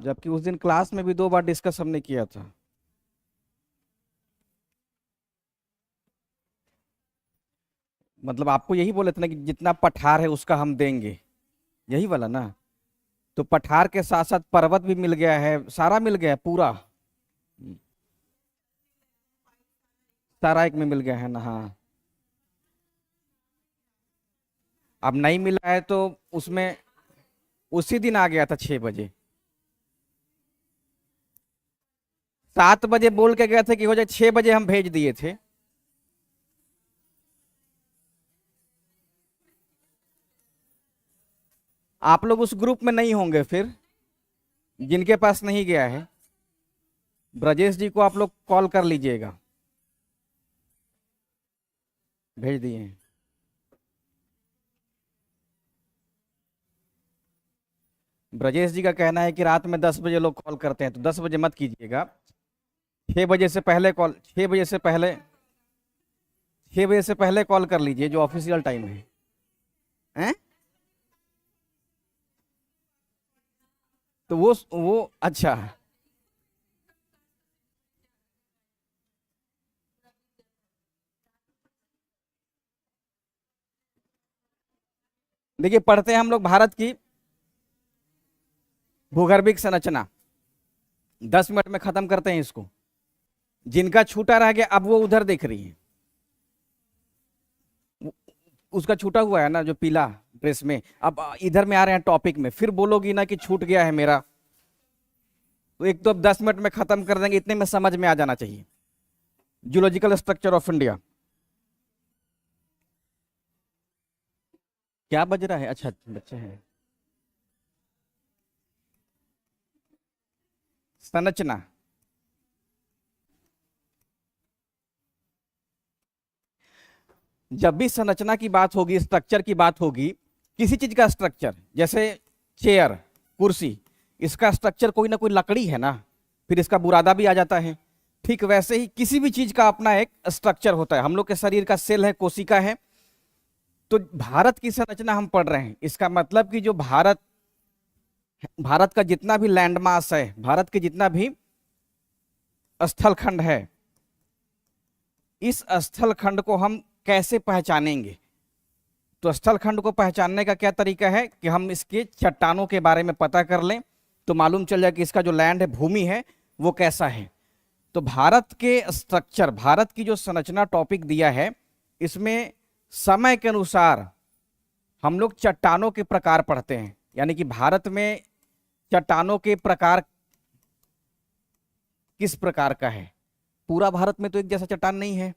जबकि उस दिन क्लास में भी 2 बार डिस्कस हमने किया था। मतलब आपको यही बोले थे ना कि जितना पठार है उसका हम देंगे, यही वाला ना। तो पठार के साथ साथ पर्वत भी मिल गया है, सारा मिल गया है पूरा। सारा एक में मिल गया है ना। हाँ, अब नहीं मिला है तो उसमें उसी दिन आ गया था 6 बजे। 7 बजे बोल के गए थे कि हो जाए, 6 बजे हम भेज दिए थे। आप लोग उस ग्रुप में नहीं होंगे फिर, जिनके पास नहीं गया है। ब्रजेश जी को आप लोग कॉल कर लीजिएगा, भेज दिए हैं। ब्रजेश जी का कहना है कि रात में 10 बजे लोग कॉल करते हैं, तो 10 बजे मत कीजिएगा। 6 बजे से पहले कॉल, 6 बजे से पहले, 6 बजे से पहले कॉल कर लीजिए, जो ऑफिशियल टाइम है। हैं? तो वो अच्छा है। देखिए, पढ़ते हैं हम लोग भारत की भूगर्भिक संरचना। 10 मिनट में खत्म करते हैं इसको। जिनका छूटा रह गया अब वो उधर देख रही है, उसका छूटा हुआ है ना जो पीला ड्रेस में। अब इधर में आ रहे हैं टॉपिक में, फिर बोलोगी ना कि छूट गया है मेरा। तो एक तो अब 10 मिनट में खत्म कर देंगे, इतने में समझ में आ जाना चाहिए। Zoological structure of India. क्या बज रहा है? अच्छा, बच्चे हैं। संरचना। जब भी संरचना की बात होगी, स्ट्रक्चर की बात होगी, किसी चीज का स्ट्रक्चर, जैसे चेयर, कुर्सी, इसका स्ट्रक्चर कोई ना कोई लकड़ी है ना, फिर इसका बुरादा भी आ जाता है। ठीक वैसे ही किसी भी चीज का अपना एक स्ट्रक्चर होता है। हम लोग के शरीर का सेल है, कोशिका है। तो भारत की संरचना हम पढ़ रहे हैं, इसका मतलब कि जो भारत, भारत का जितना भी लैंड मास है, भारत के जितना भी स्थलखंड है, इस स्थलखंड को हम कैसे पहचानेंगे? तो स्थलखंड को पहचानने का क्या तरीका है कि हम इसके चट्टानों के बारे में पता कर लें, तो मालूम चल जाए कि इसका जो लैंड है, भूमि है, वो कैसा है। तो भारत के स्ट्रक्चर, भारत की जो संरचना टॉपिक दिया है, इसमें समय के अनुसार हम लोग चट्टानों के प्रकार पढ़ते हैं। यानी कि भारत में चट्टानों के प्रकार किस प्रकार का है। पूरा भारत में तो एक जैसा चट्टान नहीं है,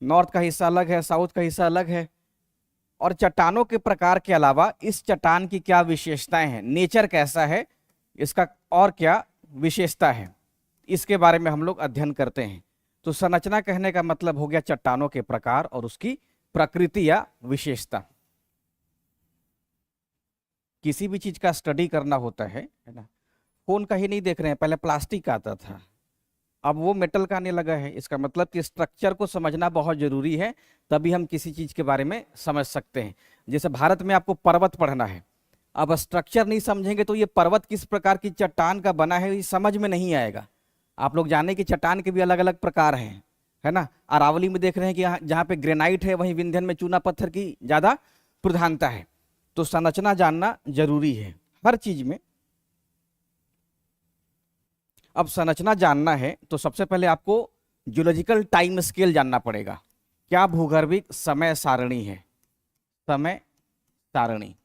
नॉर्थ का हिस्सा अलग है, साउथ का हिस्सा अलग है। और चट्टानों के प्रकार के अलावा इस चट्टान की क्या विशेषताएं हैं, नेचर कैसा है इसका, और क्या विशेषता है, इसके बारे में हम लोग अध्ययन करते हैं। तो संरचना कहने का मतलब हो गया चट्टानों के प्रकार और उसकी प्रकृति या विशेषता। किसी भी चीज का स्टडी करना होता है ना। फोन का ही नहीं देख रहे हैं, पहले प्लास्टिक का आता था, अब वो मेटल का आने लगा है। इसका मतलब कि स्ट्रक्चर को समझना बहुत जरूरी है, तभी हम किसी चीज के बारे में समझ सकते हैं। जैसे भारत में आपको पर्वत पढ़ना है, अब स्ट्रक्चर नहीं समझेंगे तो ये पर्वत किस प्रकार की चट्टान का बना है ये समझ में नहीं आएगा। आप लोग जाने कि चट्टान के भी अलग अलग प्रकार हैं, है ना। अरावली में देख रहे हैं कि जहाँ पे ग्रेनाइट है, वहीं विंध्यन में चूना पत्थर की ज्यादा प्रधानता है। तो संरचना जानना जरूरी है हर चीज में। अब संरचना जानना है तो सबसे पहले आपको जियोलॉजिकल टाइम स्केल जानना पड़ेगा। क्या भूगर्भिक समय सारणी है? समय सारणी।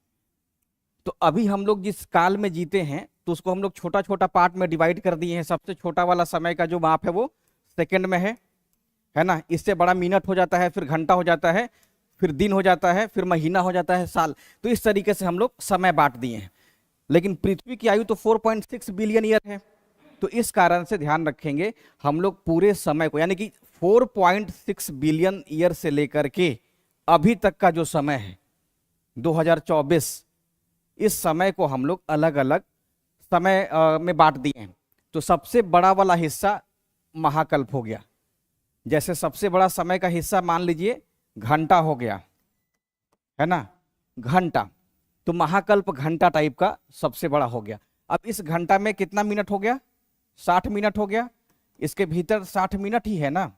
तो अभी हम लोग जिस काल में जीते हैं, तो उसको हम लोग छोटा छोटा पार्ट में डिवाइड कर दिए हैं। सबसे छोटा वाला समय का जो माप है वो सेकंड में है ना। इससे बड़ा मिनट हो जाता है, फिर घंटा हो जाता है, फिर दिन हो जाता है, फिर महीना हो जाता है, साल। तो इस तरीके से हम लोग समय बांट दिए हैं। लेकिन पृथ्वी की आयु तो 4.6 बिलियन ईयर है। तो इस कारण से ध्यान रखेंगे, हम लोग पूरे समय को, यानी कि 4.6 बिलियन ईयर से लेकर के अभी तक का जो समय है 2024, इस समय को हम लोग अलग अलग समय में बांट दिए हैं। तो सबसे बड़ा वाला हिस्सा महाकल्प हो गया। जैसे सबसे बड़ा समय का हिस्सा मान लीजिए घंटा हो गया, है ना, घंटा। तो महाकल्प घंटा टाइप का सबसे बड़ा हो गया। अब इस घंटा में कितना मिनट हो गया? 60 मिनट हो गया। इसके भीतर 60 मिनट ही है ना।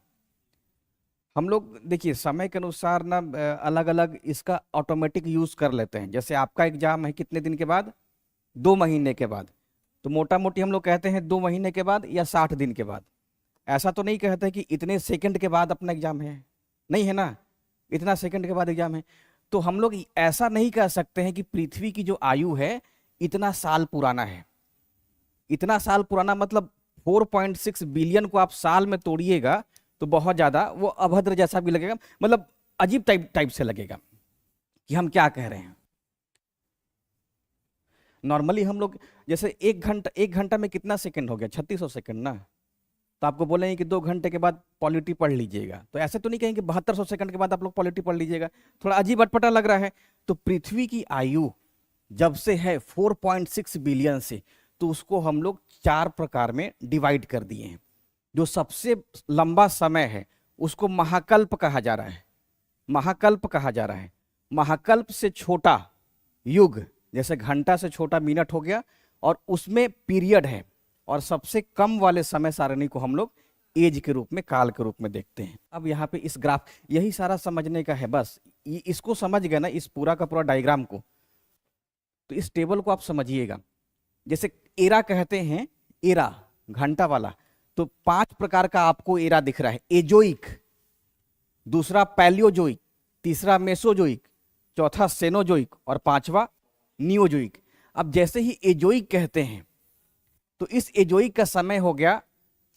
हम लोग देखिए समय के अनुसार ना अलग अलग इसका ऑटोमेटिक यूज कर लेते हैं। जैसे आपका एग्जाम है कितने दिन के बाद? 2 महीने के बाद। तो मोटा मोटी हम लोग कहते हैं 2 महीने के बाद या 60 दिन के बाद। ऐसा तो नहीं कहते कि इतने सेकंड के बाद अपना एग्जाम है, नहीं है ना, इतना सेकंड के बाद एग्जाम है। तो हम लोग ऐसा नहीं कह सकते हैं कि पृथ्वी की जो आयु है इतना साल पुराना है। इतना साल पुराना मतलब 4.6 बिलियन को आप साल में तोड़िएगा तो बहुत ज्यादा वो अभद्र जैसा भी लगेगा, मतलब अजीब टाइप टाइप से लगेगा कि हम क्या कह रहे हैं। नॉर्मली हम लोग जैसे 1 घंटा में कितना सेकंड हो गया? 3600 सेकंड ना। तो आपको बोलेंगे कि 2 घंटे के बाद पॉलिटी पढ़ लीजिएगा, तो ऐसे तो नहीं कहेंगे 7200 सेकंड के बाद आप लोग पॉलिटी पढ़ लीजिएगा, थोड़ा अजीब अटपटा लग रहा है। तो पृथ्वी की आयु जब से है 4.6 बिलियन से, तो उसको हम लोग 4 प्रकार में डिवाइड कर दिए हैं। जो सबसे लंबा समय है उसको महाकल्प कहा जा रहा है। महाकल्प कहा जा रहा है। महाकल्प से छोटा युग, जैसे घंटा से छोटा मिनट हो गया, और उसमें पीरियड है। और सबसे कम वाले समय सारणी को हम लोग एज के रूप में, काल के रूप में देखते हैं। अब यहाँ पे इस ग्राफ, यही सारा समझने का है बस। इसको समझ गए ना, इस पूरा का पूरा डायग्राम को, तो इस टेबल को आप समझिएगा। जैसे एरा कहते हैं, एरा घंटा वाला, तो 5 प्रकार का आपको एरा दिख रहा है। एजोइक, दूसरा पैलियोजोइक, तीसरा मेसोजोइक, चौथा सेनोजोइक और 5वां नियोजोइक। अब जैसे ही एजोइक कहते हैं तो इस एजोइक का समय हो गया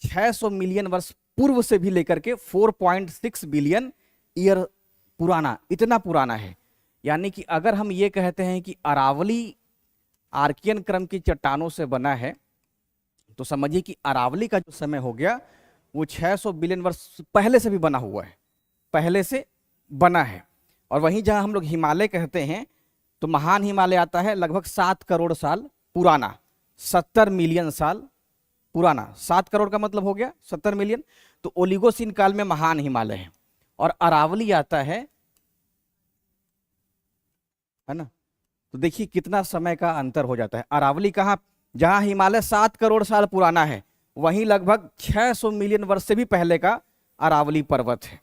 600 मिलियन वर्ष पूर्व से भी लेकर के 4.6 बिलियन ईयर पुराना, इतना पुराना है। यानी कि अगर हम ये कहते हैं कि अरावली आर्कियन क्रम की चट्टानों से बना है, तो समझिए कि अरावली का जो समय हो गया वो 600 बिलियन वर्ष पहले से भी बना हुआ है, पहले से बना है। और वहीं जहां हम लोग हिमालय कहते हैं, तो महान हिमालय आता है लगभग 7 करोड़ साल पुराना, 70 मिलियन साल पुराना। 7 करोड़ का मतलब हो गया 70 मिलियन। तो ओलिगोसिन काल में महान हिमालय है। और अरावली आता है ना। तो देखिए कितना समय का अंतर हो जाता है। अरावली कहाँ? जहां हिमालय 7 करोड़ साल पुराना है, वहीं लगभग 600 मिलियन वर्ष से भी पहले का अरावली पर्वत है।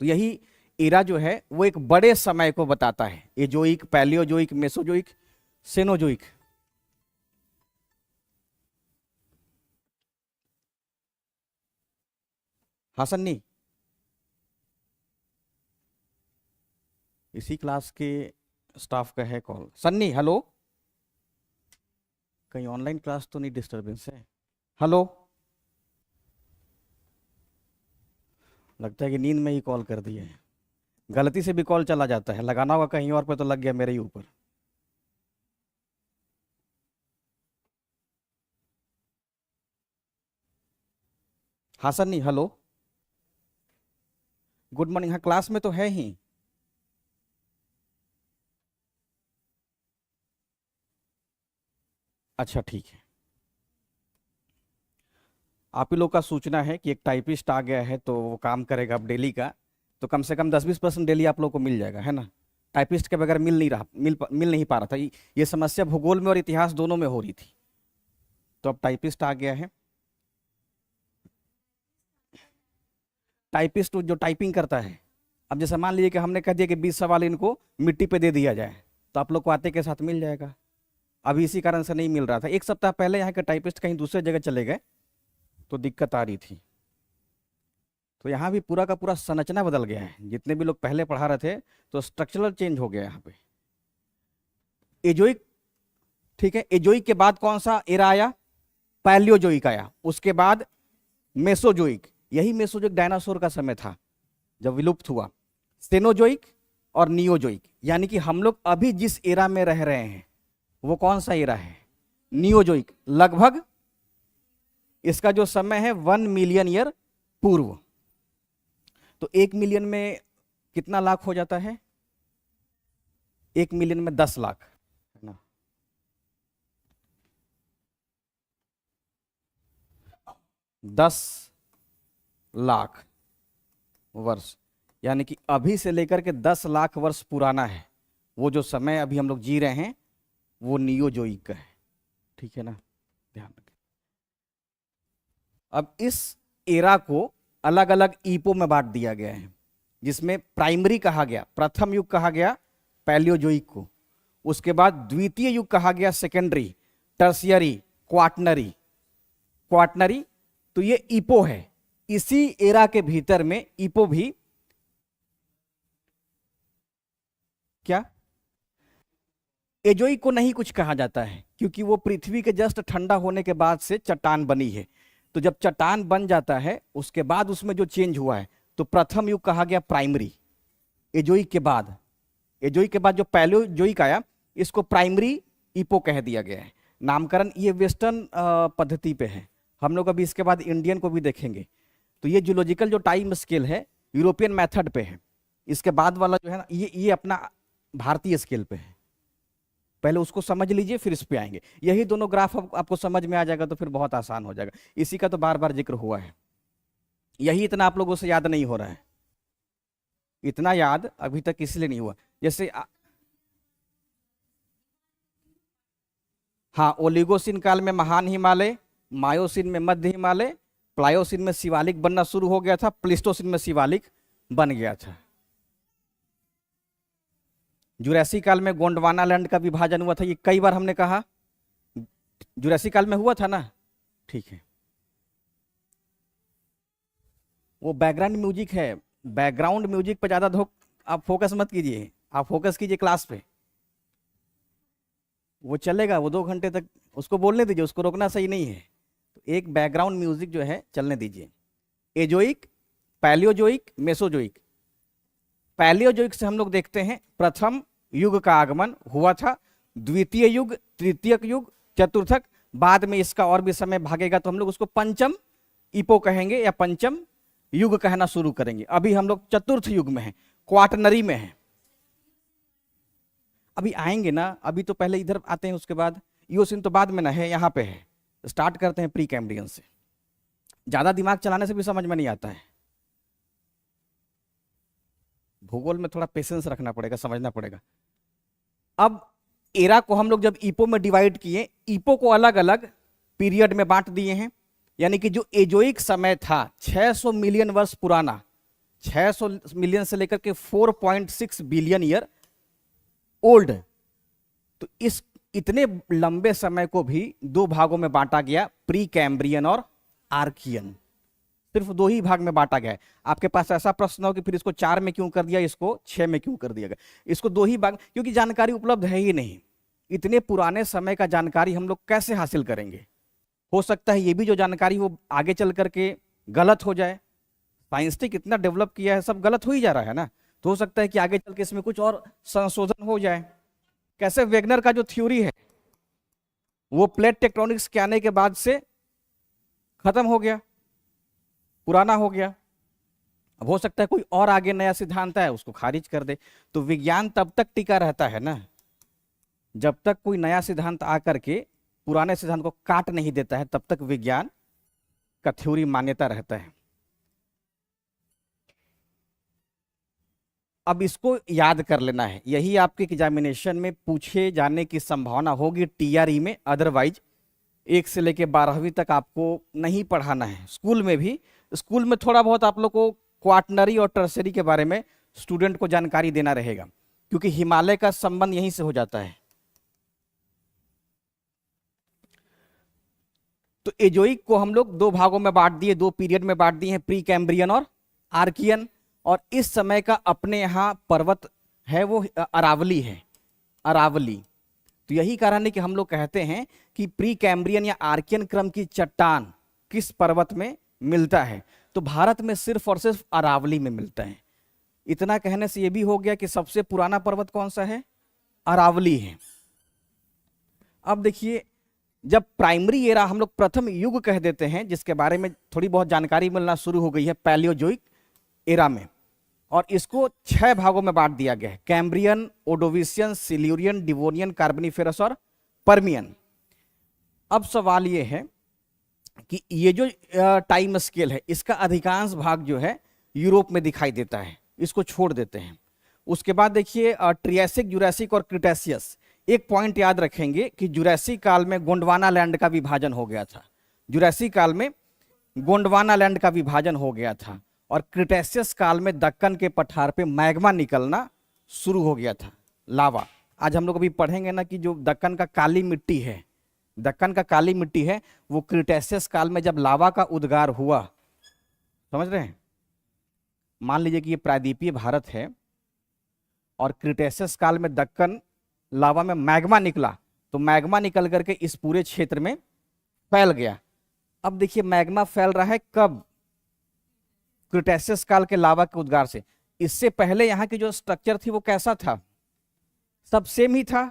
तो यही एरा जो है वो एक बड़े समय को बताता है। Azoic, Palaeozoic, Mesozoic, Cenozoic. हाँ सन्नी, इसी क्लास के स्टाफ का है कॉल। सन्नी हेलो, कहीं ऑनलाइन क्लास तो नहीं डिस्टरबेंस है? हेलो, लगता है कि नींद में ही कॉल कर दिए हैं। गलती से भी कॉल चला जाता है, लगाना होगा कहीं और पे तो लग गया मेरे ही ऊपर। हाँ सन्नी हेलो, गुड मॉर्निंग। हाँ क्लास में तो है ही। अच्छा ठीक है। आप ही लोग का सूचना है कि एक टाइपिस्ट आ गया है, तो वो काम करेगा अब डेली का, तो कम से कम 10-20% डेली आप लोग को मिल जाएगा, है ना। टाइपिस्ट के बगैर मिल नहीं पा रहा था। ये समस्या भूगोल में और इतिहास दोनों में हो रही थी। तो अब टाइपिस्ट आ गया है। टाइपिस्ट जो टाइपिंग करता है, अब जैसे मान लीजिए कि हमने कह दिया कि 20 सवाल इनको मिट्टी पे दे दिया जाए, तो आप लोग को आते के साथ मिल जाएगा। अभी इसी कारण से नहीं मिल रहा था। 1 सप्ताह पहले यहाँ के टाइपिस्ट कहीं दूसरे जगह चले गए, तो दिक्कत आ रही थी। तो यहाँ भी पूरा का पूरा संरचना बदल गया है। जितने भी लोग पहले पढ़ा रहे थे, तो स्ट्रक्चरल चेंज हो गया यहाँ पे। एजोइक, ठीक है। एजोइक के बाद कौन सा एरा आया? पैलियोजोइक आया। उसके बाद मेसोजोइक, यही मेसोजोइक डायनासोर का समय था जब विलुप्त हुआ। सेनोजोइक और नियोजोइक, यानी कि हम लोग अभी जिस एरा में रह रहे हैं वो कौन सा एरा है? नियोजोइक। लगभग इसका जो समय है 1 मिलियन ईयर पूर्व। तो 1 मिलियन में कितना लाख हो जाता है? 1 मिलियन में 10 लाख, है ना। 10 लाख वर्ष, यानी कि अभी से लेकर के 10 लाख वर्ष पुराना है। वो जो समय अभी हम लोग जी रहे हैं वो नियोजोइक का है। ठीक है ना, ध्यान रखें। अब इस एरा को अलग अलग ईपो में बांट दिया गया है, जिसमें प्राइमरी कहा गया, प्रथम युग कहा गया पैलियोजोइक को, उसके बाद द्वितीय युग कहा गया सेकेंडरी, टर्शियरी, क्वाटनरी। क्वाटनरी तो ये ईपो है, इसी एरा के भीतर में ईपो भी क्या, एजोइक को नहीं कुछ कहा जाता है, क्योंकि वो पृथ्वी के जस्ट ठंडा होने के बाद से चट्टान बनी है। तो जब चट्टान बन जाता है उसके बाद उसमें जो चेंज हुआ है, तो प्रथम युग कहा गया प्राइमरी। एजोइक के बाद, एजोइक के बाद जो पैलियोजोइक आया, इसको प्राइमरी ईपो कह दिया गया है। नामकरण ये वेस्टर्न पद्धति पे है, हम लोग अभी इसके बाद इंडियन को भी देखेंगे। तो ये जूलॉजिकल जो टाइम स्केल है यूरोपियन मेथड पे है, इसके बाद वाला जो है ना ये अपना भारतीय स्केल पे है। पहले उसको समझ लीजिए, फिर इस पे आएंगे। यही दोनों ग्राफ आपको समझ में आ जाएगा तो फिर बहुत आसान हो जाएगा। इसी का तो बार बार जिक्र हुआ है, यही इतना आप लोगों से याद नहीं हो रहा है, इतना याद अभी तक इसलिए नहीं हुआ। जैसे हाँ, ओलिगोसिन काल में महान हिमालय, मायोसिन में मध्य हिमालय, प्लायोसिन में शिवालिक बनना शुरू हो गया था, प्लिस्टोसिन में शिवालिक बन गया था। जुरासिक काल में गोंडवाना लैंड का विभाजन हुआ था, ये कई बार हमने कहा, जुरासिक काल में हुआ था ना, ठीक है। वो बैकग्राउंड म्यूजिक है, बैकग्राउंड म्यूजिक पे ज्यादा आप फोकस मत कीजिए, आप फोकस कीजिए क्लास पे। वो चलेगा, वो 2 घंटे तक उसको बोलने दीजिए, उसको रोकना सही नहीं है। तो एक बैकग्राउंड म्यूजिक जो है चलने दीजिए। Azoic, Palaeozoic, Mesozoic. पैलियोजोइक से हम लोग देखते हैं प्रथम युग का आगमन हुआ था, द्वितीय युग, तृतीयक युग, चतुर्थक, बाद में इसका और भी समय भागेगा तो हम लोग उसको पंचम ईपो कहेंगे या पंचम युग कहना शुरू करेंगे। अभी हम लोग चतुर्थ युग में हैं, क्वाटनरी में हैं। अभी आएंगे ना, अभी तो पहले इधर आते हैं, उसके बाद इओसिन तो बाद में ना है, यहाँ पे है। स्टार्ट करते हैं प्री कैम्ब्रियन से, ज्यादा दिमाग चलाने से भी समझ में नहीं आता है। भूगोल में थोड़ा पेशेंस रखना पड़ेगा, समझना पड़ेगा। अब एरा को हम लोग जब ईपो में डिवाइड किए, ईपो को अलग अलग पीरियड में बांट दिए हैं। यानी कि जो एजोइक समय था 600 मिलियन वर्ष पुराना, 600 मिलियन से लेकर के 4.6 बिलियन ईयर ओल्ड, तो इस इतने लंबे समय को भी 2 भागों में बांटा गया, प्री कैम्ब्रियन और आर्कियन। सिर्फ 2 ही भाग में बांटा गया है। आपके पास ऐसा प्रश्न हो कि फिर इसको 4 में क्यों कर दिया, इसको 6 में क्यों कर दिया गया? इसको 2 ही भाग, क्योंकि जानकारी उपलब्ध है ही नहीं। इतने पुराने समय का जानकारी हम लोग कैसे हासिल करेंगे? हो सकता है ये भी जो जानकारी वो आगे चल करके गलत हो जाए। साइंटिस्ट इतना डेवलप किया है, सब गलत हो ही जा रहा है ना, तो हो सकता है कि आगे चल के इसमें कुछ और संशोधन हो जाए। कैसे वेगनर का जो थ्योरी है वो प्लेट टेक्टोनिक्स के आने के बाद से खत्म हो गया, पुराना हो गया। अब हो सकता है कोई और आगे नया सिद्धांत है उसको खारिज कर दे। तो विज्ञान तब तक टिका रहता है ना जब तक कोई नया सिद्धांत आकर के पुराने सिद्धांत को काट नहीं देता है, तब तक विज्ञान का थ्योरी मान्यता रहता है। अब इसको याद कर लेना है, यही आपके एग्जामिनेशन में पूछे जाने की संभावना होगी टीआरई में। अदरवाइज 1 से लेके 12वीं तक आपको नहीं पढ़ाना है। स्कूल में भी, स्कूल में थोड़ा बहुत आप लोग को क्वाटनरी और टर्सरी के बारे में स्टूडेंट को जानकारी देना रहेगा, क्योंकि हिमालय का संबंध यहीं से हो जाता है। तो एजोइक को हम लोग 2 भागों में बांट दिए, 2 पीरियड में बांट दिए हैं, प्री कैम्ब्रियन और आर्कियन। और इस समय का अपने यहाँ पर्वत है वो अरावली है, अरावली। तो यही कारण है कि हम लोग कहते हैं कि प्री कैम्ब्रियन या आर्कियन क्रम की चट्टान किस पर्वत में मिलता है, तो भारत में सिर्फ और सिर्फ अरावली में मिलता है। इतना कहने से यह भी हो गया कि सबसे पुराना पर्वत कौन सा है, अरावली है। अब देखिए, जब प्राइमरी एरा हम लोग प्रथम युग कह देते हैं, जिसके बारे में थोड़ी बहुत जानकारी मिलना शुरू हो गई है पैलियोजोइक एरा में, और इसको 6 भागों में बांट दिया गया है, Cambrian, Ordovician, Silurian, Devonian, Carboniferous और पर्मियन। अब सवाल ये है कि ये जो टाइम स्केल है इसका अधिकांश भाग जो है यूरोप में दिखाई देता है, इसको छोड़ देते हैं। उसके बाद देखिए ट्रियासिक, जुरासिक और क्रिटेशियस, एक पॉइंट याद रखेंगे कि जुरासिक काल में गोंडवाना लैंड का विभाजन हो गया था। जुरासिक काल में गोंडवाना लैंड का विभाजन हो गया था और क्रिटेशियस काल में दक्कन के पठार पे मैग्मा निकलना शुरू हो गया था, लावा। आज हम लोग अभी पढ़ेंगे ना कि जो दक्कन का काली मिट्टी है, दक्कन का काली मिट्टी है, वो क्रिटेशियस काल में जब लावा का उद्गार हुआ, समझ रहे हैं। मान लीजिए कि ये प्रायद्वीपीय भारत है और क्रिटेशियस काल में दक्कन लावा में मैग्मा निकला, तो मैग्मा निकल करके इस पूरे क्षेत्र में फैल गया। अब देखिए मैग्मा फैल रहा है कब, क्रिटेशियस काल के लावा के उद्गार से। इससे पहले यहाँ की जो स्ट्रक्चर थी वो कैसा था, सब सेम ही था,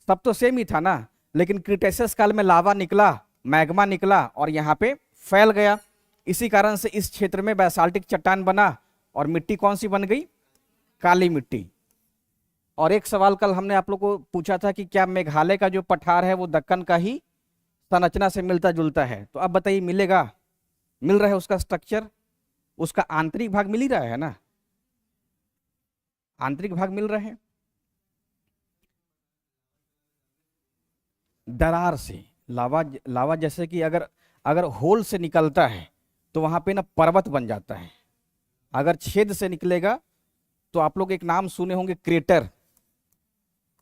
सब तो सेम ही था ना, लेकिन क्रिटेशियस काल में लावा निकला, मैग्मा निकला और यहाँ पे फैल गया। इसी कारण से इस क्षेत्र में बैसाल्टिक चट्टान बना और मिट्टी कौन सी बन गई, काली मिट्टी। और एक सवाल कल हमने आप लोग को पूछा था कि क्या मेघालय का जो पठार है वो दक्कन का ही संरचना से मिलता जुलता है, तो अब बताइए मिलेगा, मिल रहा है उसका स्ट्रक्चर, उसका आंतरिक भाग मिल ही रहा है ना, आंतरिक भाग मिल रहे हैं। दरार से लावा, लावा जैसे कि अगर अगर होल से निकलता है तो वहां पे ना पर्वत बन जाता है, अगर छेद से निकलेगा तो आप लोग एक नाम सुने होंगे क्रेटर,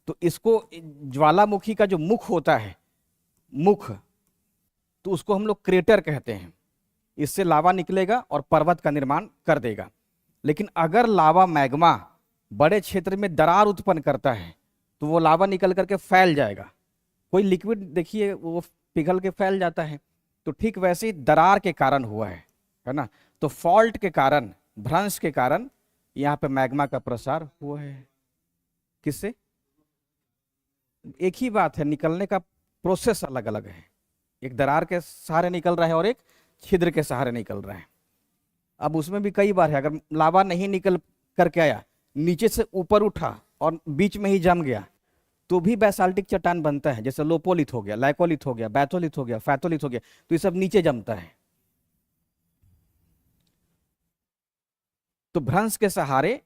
तो इसको ज्वालामुखी का जो मुख होता है, मुख, तो उसको हम लोग क्रेटर कहते हैं। इससे लावा निकलेगा और पर्वत का निर्माण कर देगा। लेकिन अगर लावा मैग्मा बड़े क्षेत्र में दरार उत्पन्न करता है तो वो लावा निकल करके फैल जाएगा। कोई लिक्विड देखिए वो पिघल के फैल जाता है, तो ठीक वैसे ही दरार के कारण हुआ है ना। तो फॉल्ट के कारण, भ्रंश के कारण यहाँ पे मैग्मा का प्रसार हुआ है। किससे? एक ही बात है, निकलने का प्रोसेस अलग अलग है, एक दरार के सहारे निकल रहा है और एक छिद्र के सहारे निकल रहा है। अब उसमें भी कई बार है, अगर लावा नहीं निकल करके आया, नीचे से ऊपर उठा और बीच में ही जम गया, तो भी बैसाल्टिक चट्टान बनता है। जैसे लोपोलिथ हो गया, लाइकोलिथ हो गया, बैथोलिथ हो गया, फैथोलिथ हो गया, तो ये सब नीचे जमता है। तो भ्रंश के सहारे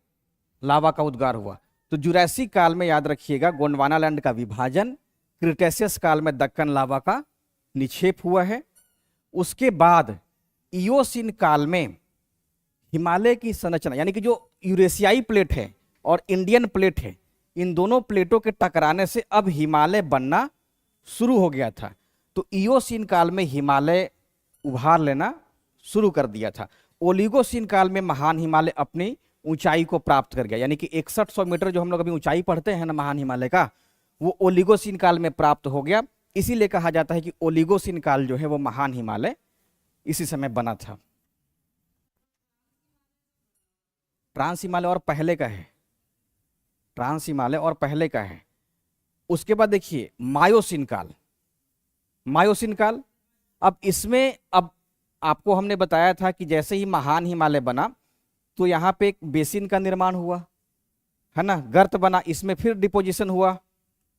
लावा का उद्गार हुआ। तो जुरासिक काल में याद रखिएगा गोंडवाना लैंड का विभाजन, क्रिटेशियस काल में दक्कन लावा का निक्षेप हुआ है। उसके बाद इयोसीन काल में हिमालय की संरचना, यानी कि जो यूरेशियाई प्लेट है और इंडियन प्लेट है, इन दोनों प्लेटों के टकराने से अब हिमालय बनना शुरू हो गया था। तो इयोसीन काल में हिमालय उभार लेना शुरू कर दिया था। ओलिगोसीन काल में महान हिमालय अपनी ऊंचाई को प्राप्त कर गया, यानी कि 6100 मीटर जो हम लोग अभी ऊंचाई पढ़ते हैं ना महान हिमालय का, वो ओलिगोसीन काल में प्राप्त हो गया। इसीलिए कहा जाता है कि ओलिगोसीन काल जो है वो महान हिमालय इसी समय बना था। ट्रांस हिमालय और पहले का है, ट्रांस हिमालय और पहले का है। उसके बाद देखिए मायोसीन काल, मायोसीन काल। अब इसमें, अब आपको हमने बताया था कि जैसे ही महान हिमालय बना तो यहाँ पे एक बेसिन का निर्माण हुआ है ना, गर्त बना, इसमें फिर डिपोजिशन हुआ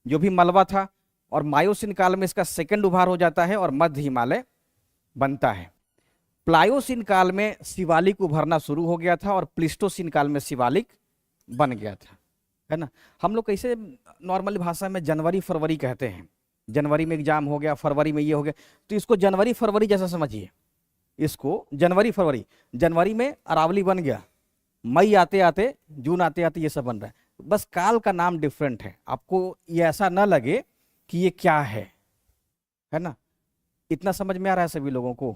जो भी मलबा था, और मायोसीन काल में इसका सेकंड उभार हो जाता है और मध्य हिमालय बनता है। प्लायोसीन काल में शिवालिक उभरना शुरू हो गया था और प्लिस्टोसीन काल में शिवालिक बन गया था, है ना। हम लोग कैसे नॉर्मली भाषा में जनवरी फरवरी कहते हैं, जनवरी में एग्जाम हो गया, फरवरी में ये हो गया, तो इसको जनवरी फरवरी जैसा समझिए, इसको जनवरी फरवरी। जनवरी में अरावली बन गया, मई आते आते, जून आते आते ये सब बन रहा है, बस काल का नाम डिफरेंट है। आपको ये ऐसा ना लगे कि ये क्या है ना। इतना समझ में आ रहा है सभी लोगों को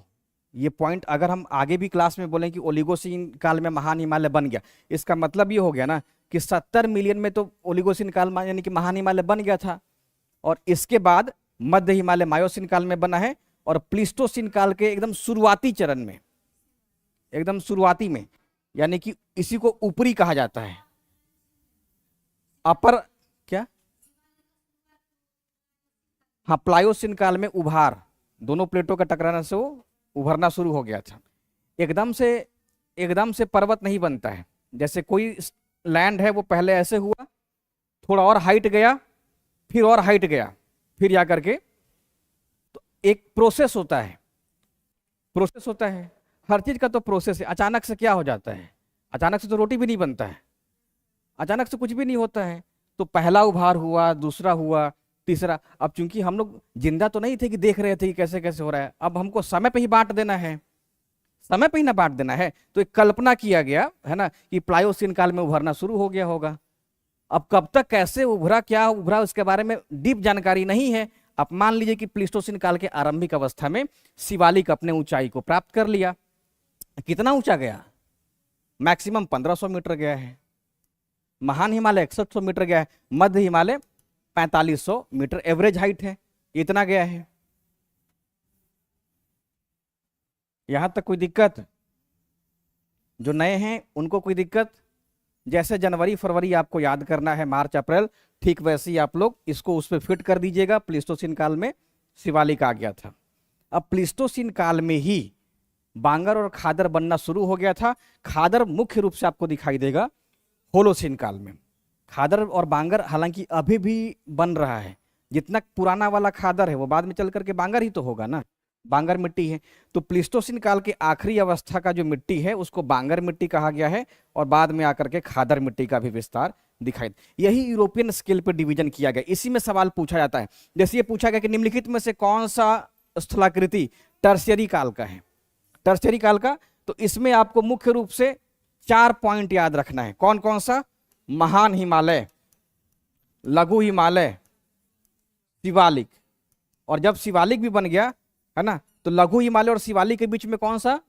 ये पॉइंट? अगर हम आगे भी क्लास में बोलें कि ओलिगोसीन काल में महान हिमालय बन गया, इसका मतलब ये हो गया ना कि 70 मिलियन में तो ओलिगोसीन काल यानी कि महान हिमालय बन गया था, और इसके बाद मध्य हिमालय मायोसीन काल में बना है, और प्लिस्टोसीन काल के एकदम शुरुआती चरण में, एकदम शुरुआती में, यानी कि इसी को ऊपरी कहा जाता है, अपर क्या, हाँ, प्लायोसीन काल में उभार, दोनों प्लेटों का टकराने से वो उभरना शुरू हो गया था। एकदम से पर्वत नहीं बनता है। जैसे कोई लैंड है वो पहले ऐसे हुआ, थोड़ा और हाइट गया, फिर और हाइट गया, फिर जा करके, तो एक प्रोसेस होता है, प्रोसेस होता है, हर चीज का तो प्रोसेस है। अचानक से क्या हो जाता है? अचानक से तो रोटी भी नहीं बनता है, अचानक से कुछ भी नहीं होता है। तो पहला उभार हुआ, दूसरा हुआ, तीसरा। अब चूंकि हम लोग जिंदा तो नहीं थे कि देख रहे थे कि कैसे कैसे हो रहा है, अब हमको समय पे ही बांट देना है, समय पे ही ना बांट देना है। तो एक कल्पना किया गया है ना कि प्लायोसीन काल में उभरना शुरू हो गया होगा। अब कब तक कैसे उभरा, क्या उभरा, उसके बारे में डीप जानकारी नहीं है। अब मान लीजिए कि प्लीस्टोसीन काल के आरंभिक अवस्था में शिवालिक अपने ऊंचाई को प्राप्त कर लिया। कितना ऊंचा गया? मैक्सिमम 1500 मीटर गया है, महान हिमालय 6100 मीटर गया है, मध्य हिमालय 4500 मीटर एवरेज हाइट है, इतना गया है। यहां तक कोई दिक्कत? जो नए हैं उनको कोई दिक्कत? जैसे जनवरी फरवरी आपको याद करना है, मार्च अप्रैल, ठीक वैसे ही आप लोग इसको उस पर फिट कर दीजिएगा। प्लीस्टोसीन काल में शिवालिक आ गया था। अब प्लीस्टोसीन काल में ही बांगर और खादर बनना शुरू हो गया था। खादर मुख्य रूप से आपको दिखाई देगा होलोसीन काल में। खादर और बांगर हालांकि अभी भी बन रहा है। जितना पुराना वाला खादर है वो बाद में चल करके बांगर ही तो होगा ना, बांगर मिट्टी है। तो प्लीस्टोसीन काल के आखिरी अवस्था का जो मिट्टी है उसको बांगर मिट्टी कहा गया है, और बाद में आकर के खादर मिट्टी का भी विस्तार दिखाई। यही यूरोपियन स्केल पर डिवीजन किया गया। इसी में सवाल पूछा जाता है, जैसे ये पूछा गया कि निम्नलिखित में से कौन सा स्थलाकृति टर्शियरी काल का है, टर्शियरी काल का। तो इसमें आपको मुख्य रूप से 4 पॉइंट याद रखना है। कौन कौन सा? महान हिमालय, लघु हिमालय, शिवालिक। और जब शिवालिक भी बन गया है ना, तो लघु हिमालय और शिवालिक के बीच में कौन सा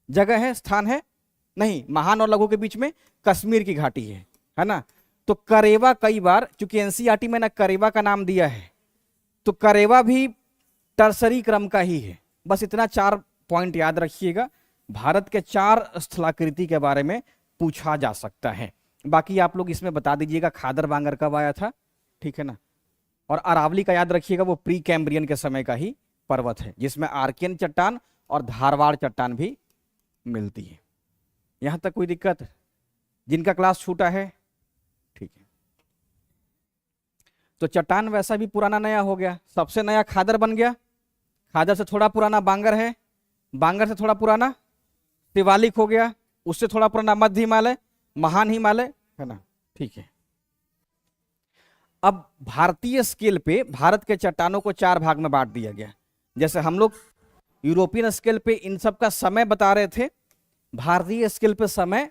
जगह है, स्थान है? नहीं, महान और लघु के बीच में कश्मीर की घाटी है ना। तो करेवा, कई बार चूंकि एनसीईआरटी में ना करेवा का नाम दिया है, तो करेवा भी टर्सरी क्रम का ही है। बस इतना 4 पॉइंट याद रखिएगा। भारत के 4 स्थलाकृति के बारे में पूछा जा सकता है। बाकी आप लोग इसमें बता दीजिएगा खादर बांगर कब आया था, ठीक है ना। और अरावली का याद रखिएगा, वो प्री कैम्ब्रियन के समय का ही पर्वत है, जिसमें आर्कियन चट्टान और धारवाड़ चट्टान भी मिलती है। यहां तक कोई दिक्कत? जिनका क्लास छूटा है, ठीक है। तो चट्टान वैसा भी पुराना नया हो गया। सबसे नया खादर बन गया, खादर से थोड़ा पुराना बांगर है, बांगर से थोड़ा पुराना शिवालिक हो गया, उससे थोड़ा पुराना मध्य हिमालय, महान हिमालय, है ना, ठीक है। अब भारतीय स्केल पे भारत के चट्टानों को 4 भाग में बांट दिया गया। जैसे हम लोग यूरोपियन स्केल पे इन सब का समय बता रहे थे, भारतीय स्केल पे समय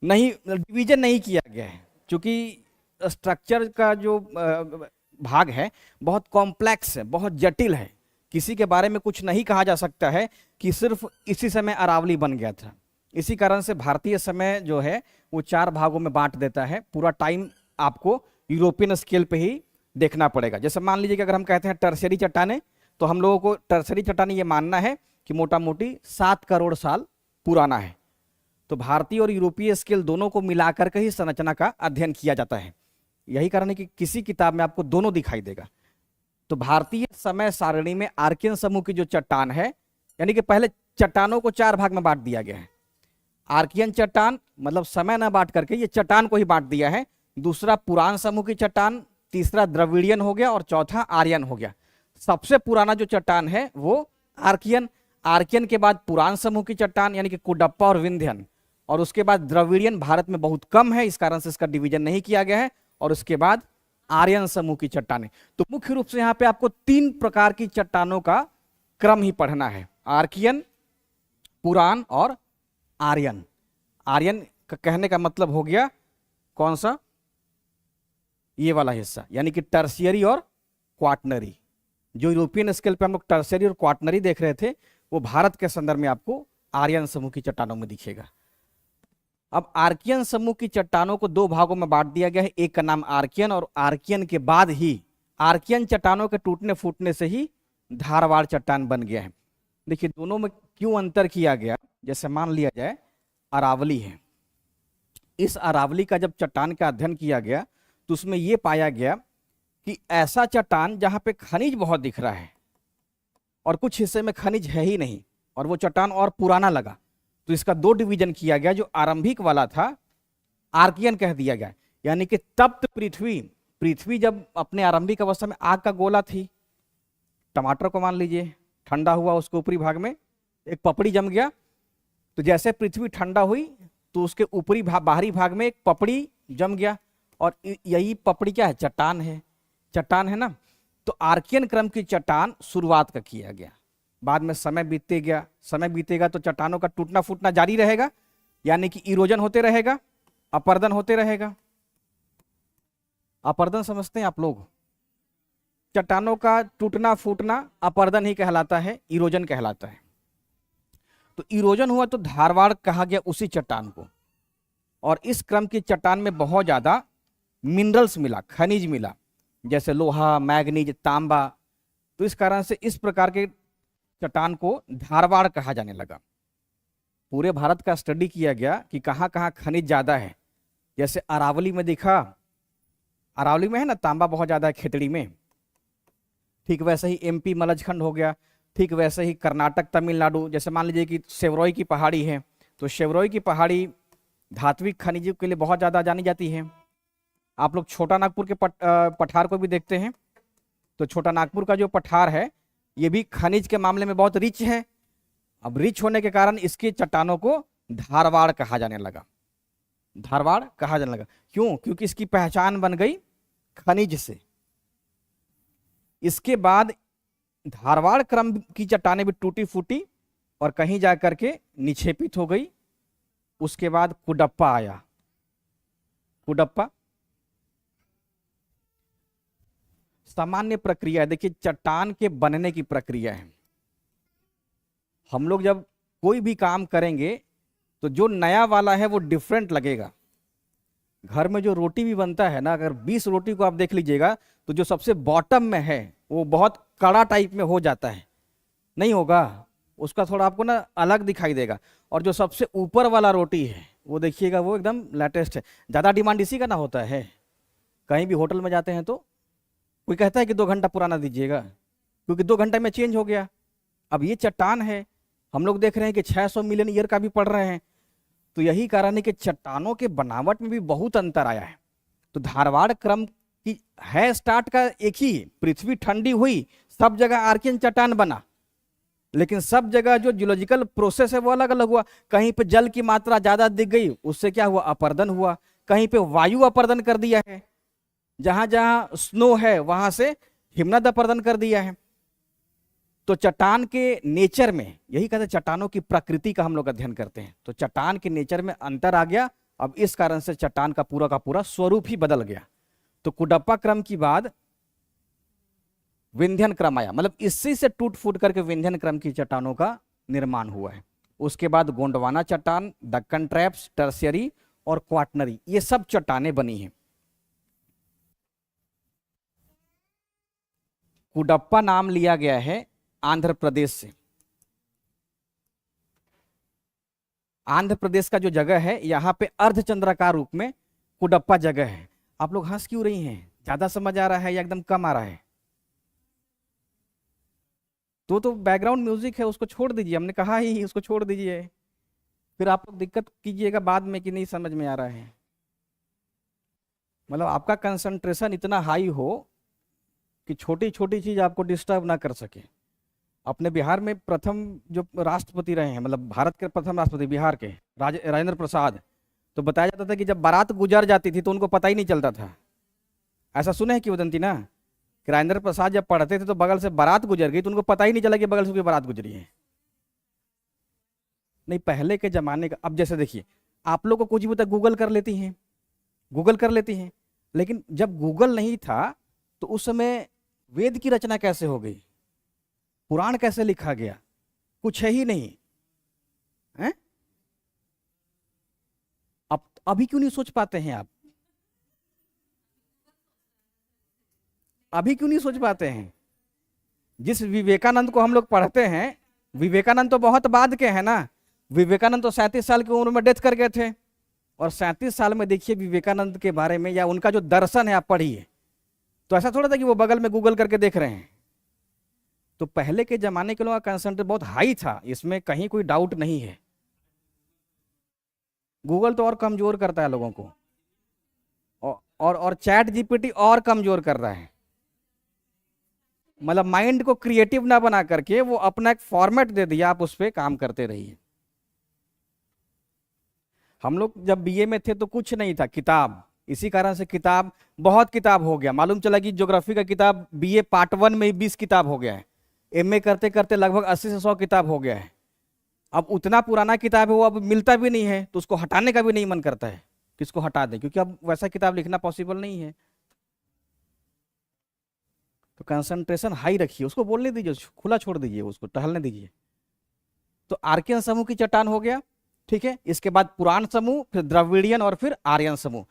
नहीं, डिवीजन नहीं किया गया है, क्योंकि स्ट्रक्चर का जो भाग है बहुत कॉम्प्लेक्स है, बहुत जटिल है। किसी के बारे में कुछ नहीं कहा जा सकता है कि सिर्फ इसी समय अरावली बन गया था। इसी कारण से भारतीय समय जो है वो 4 भागों में बांट देता है। पूरा टाइम आपको यूरोपियन स्केल पे ही देखना पड़ेगा। जैसे मान लीजिए कि अगर हम कहते हैं टर्शियरी चट्टानें, तो हम लोगों को टर्शियरी चट्टानें ये मानना है कि मोटा मोटी 7 करोड़ साल पुराना है। तो भारतीय और यूरोपीय स्केल दोनों को मिलाकर के ही संरचना का अध्ययन किया जाता है। यही कारण है कि किसी किताब में आपको दोनों दिखाई देगा। तो भारतीय समय सारणी में आर्कियन समूह की जो चट्टान है, यानी कि पहले चट्टानों को 4 भाग में बांट दिया गया है। आर्कियन चट्टान मतलब समय न बांट करके ये चट्टान को ही बांट दिया है। दूसरा पुरान समूह की चट्टान, तीसरा द्रविड़ियन हो गया, और चौथा आर्यन हो गया। सबसे पुराना जो चट्टान है वो आर्कियन, आर्कियन के बाद पुरान समूह की चट्टान यानी कि कुडप्पा और विंध्यन, और उसके बाद द्रविड़ियन भारत में बहुत कम है, इस कारण से इसका डिवीजन नहीं किया गया है, और उसके बाद आर्यन समूह की चट्टानें। तो मुख्य रूप से यहाँ पे आपको 3 प्रकार की चट्टानों का क्रम ही पढ़ना है, आर्कियन, पुरान और आर्यन। आर्यन का कहने का मतलब हो गया कौन सा? ये वाला हिस्सा, यानी कि टर्शियरी और क्वाटनरी। जो यूरोपियन स्केल पे हम लोग टर्शियरी और क्वाटनरी देख रहे थे, वो भारत के संदर्भ में आपको आर्यन समूह की चट्टानों में दिखेगा। अब आर्कियन समूह की चट्टानों को 2 भागों में बांट दिया गया है। एक का नाम आर्कियन, और आर्कियन के बाद ही आर्कियन चट्टानों के टूटने फूटने से ही धारवाड़ चट्टान बन गया है। देखिए दोनों में क्यों अंतर किया गया। जैसे मान लिया जाए अरावली है, इस अरावली का जब चट्टान का अध्ययन किया गया तो उसमें यह पाया गया कि ऐसा चट्टान जहां पे खनिज बहुत दिख रहा है और कुछ हिस्से में खनिज है ही नहीं, और वो चट्टान और पुराना लगा, तो इसका 2 डिवीजन किया गया। जो आरंभिक वाला था आर्कियन कह दिया गया, यानी कि तप्त पृथ्वी जब अपने आरंभिक अवस्था में आग का गोला थी, टमाटर को मान लीजिए ठंडा हुआ, उसके ऊपरी भाग में एक पपड़ी जम गया, तो जैसे पृथ्वी ठंडा हुई तो उसके ऊपरी बाहरी भाग में एक पपड़ी जम गया, और यही पपड़ी क्या है, चट्टान है, चट्टान है ना। तो आर्कियन क्रम की चट्टान शुरुआत का किया गया, बाद में समय बीतते गया, समय बीतेगा तो चट्टानों का टूटना फूटना जारी रहेगा, यानी कि इरोजन होते रहेगा, अपर्दन होते रहेगा। अपर्दन समझते हैं आप लोग? चट्टानों का टूटना फूटना अपर्दन ही कहलाता है, इरोजन कहलाता है। तो इरोजन हुआ तो धारवाड़ कहा गया उसी चट्टान को, और इस क्रम की चट्टान में बहुत ज्यादा मिनरल्स मिला, खनिज मिला, जैसे लोहा, मैग्नीज, तांबा। तो इस कारण से इस प्रकार के चट्टान को धारवाड़ कहा जाने लगा। पूरे भारत का स्टडी किया गया कि कहाँ कहाँ खनिज ज्यादा है। जैसे अरावली में देखा, अरावली में है ना तांबा बहुत ज्यादा है, खेतड़ी में। ठीक वैसे ही एमपी मलजखंड हो गया, ठीक वैसे ही कर्नाटक, तमिलनाडु, जैसे मान लीजिए कि सेवरोई की पहाड़ी है, तो सेवरोई की पहाड़ी धात्विक खनिजों के लिए बहुत ज्यादा जानी जाती है। आप लोग छोटा नागपुर के पठार को भी देखते हैं, तो छोटा नागपुर का जो पठार है ये भी खनिज के मामले में बहुत रिच है। अब रिच होने के कारण इसकी चट्टानों को धारवाड़ कहा जाने लगा, धारवाड़ कहा जाने लगा। क्यों? क्योंकि इसकी पहचान बन गई खनिज से। इसके बाद धारवाड़ क्रम की चट्टानें भी टूटी फूटी और कहीं जाकर के निक्षेपित हो गई। उसके बाद कुडप्पा आया, कुडप्पा सामान्य प्रक्रिया है। देखिए चट्टान के बनने की प्रक्रिया है। हम लोग जब कोई भी काम करेंगे तो जो नया वाला है वो डिफरेंट लगेगा। घर में जो रोटी भी बनता है ना, अगर 20 रोटी को आप देख लीजिएगा तो जो सबसे बॉटम में है वो बहुत कड़ा टाइप में हो जाता है, नहीं होगा, उसका थोड़ा आपको ना अलग दिखाई देगा। और जो सबसे ऊपर वाला रोटी है वो देखिएगा वो एकदम लेटेस्ट है। ज़्यादा डिमांड इसी का ना होता है। कहीं भी होटल में जाते हैं तो कोई कहता है कि 2 घंटा पुराना दीजिएगा, क्योंकि 2 घंटे में चेंज हो गया। अब ये चट्टान है, हम लोग देख रहे हैं कि 600 मिलियन ईयर का भी पढ़ रहे हैं। तो यही कारण है कि चट्टानों के बनावट में भी बहुत अंतर आया है। तो धारवाड़ क्रम की है स्टार्ट का एक ही, पृथ्वी ठंडी हुई, सब जगह आर्कियन चट्टान बना, लेकिन सब जगह जो जियोलॉजिकल प्रोसेस है वो अलग अलग हुआ। कहीं पे जल की मात्रा ज्यादा दिख गई, उससे क्या हुआ, अपर्दन हुआ। कहीं पे वायु अपर्दन कर दिया है, जहां जहां स्नो है वहां से हिमनद अपर्दन कर दिया है। तो चट्टान के नेचर में, यही कहते हैं चट्टानों की प्रकृति का हम लोग अध्ययन करते हैं, तो चट्टान के नेचर में अंतर आ गया। अब इस कारण से चट्टान का पूरा स्वरूप ही बदल गया। तो कुडप्पा क्रम की बाद विंध्यन क्रम आया, मतलब इसी से टूट फूट करके विंध्यन क्रम की चट्टानों का निर्माण हुआ है। उसके बाद गोंडवाना चट्टान, दक्कन ट्रैप्स, टर्शियरी और क्वाटनरी, ये सब चट्टानें बनी हैं। कुडप्पा नाम लिया गया है आंध्र प्रदेश से। आंध्र प्रदेश का जो जगह है यहां पे अर्धचंद्राकार रूप में कुडप्पा जगह है। आप लोग हंस क्यों रही हैं? ज्यादा समझ आ रहा है या एकदम कम आ रहा है? तो बैकग्राउंड म्यूजिक है, उसको छोड़ दीजिए, हमने कहा ही उसको छोड़ दीजिए, फिर आप लोग दिक्कत कीजिएगा बाद में कि नहीं समझ में आ रहा है। मतलब आपका कंसंट्रेशन इतना हाई हो कि छोटी छोटी चीज आपको डिस्टर्ब ना कर सके। अपने बिहार में प्रथम जो राष्ट्रपति रहे हैं, मतलब भारत के प्रथम राष्ट्रपति बिहार के राजेंद्र प्रसाद, तो बताया जाता था कि जब बारात गुजर जाती थी तो उनको पता ही नहीं चलता था। ऐसा सुने हैं कि वदंती ना, कि राजेंद्र प्रसाद जब पढ़ते थे तो बगल से बारात गुजर गई तो उनको पता ही नहीं चला कि बगल से कोई बारात गुजरी है। नहीं, पहले के जमाने का, अब जैसे देखिए आप लोग को कुछ भी होता गूगल कर लेती हैं, गूगल कर लेती हैं, लेकिन जब गूगल नहीं था तो उस समय वेद की रचना कैसे हो गई, पुराण कैसे लिखा गया, कुछ है ही नहीं है? अब अभी क्यों नहीं सोच पाते हैं आप? अभी क्यों नहीं सोच पाते हैं? जिस विवेकानंद को हम लोग पढ़ते हैं, विवेकानंद तो बहुत बाद के हैं ना। विवेकानंद तो 37 साल की उम्र में डेथ कर गए थे, और 37 साल में देखिए विवेकानंद के बारे में या उनका जो दर्शन है आप पढ़िए, तो ऐसा थोड़ा था कि वो बगल में गूगल करके देख रहे हैं। तो पहले के जमाने के लोगों का कंसंट्रेट बहुत हाई था, इसमें कहीं कोई डाउट नहीं है। गूगल तो और कमजोर करता है लोगों को, और चैट जीपीटी और कमजोर कर रहा है। मतलब माइंड को क्रिएटिव ना बना करके वो अपना एक फॉर्मेट दे दिया, आप उस पर काम करते रहिए। हम लोग जब बीए में थे तो कुछ नहीं था, किताब, इसी कारण से किताब, बहुत किताब हो गया, मालूम चला कि ज्योग्राफी का किताब बीए पार्ट 1 में ही 20 किताब हो गया है, एमए करते करते लगभग 80 से 100 किताब हो गया है। अब उतना पुराना किताब है वो अब मिलता भी नहीं है, तो उसको हटाने का भी नहीं मन करता है कि इसको हटा दें, क्योंकि अब वैसा किताब लिखना पॉसिबल नहीं है। तो कंसंट्रेशन हाई रखिए, उसको बोलने दीजिए, खुला छोड़ दीजिए, उसको टहलने दीजिए। तो आर्कियन समूह की चट्टान हो गया, ठीक है। इसके बाद पुराण समूह, फिर द्रविड़ियन और फिर आर्यन समूह।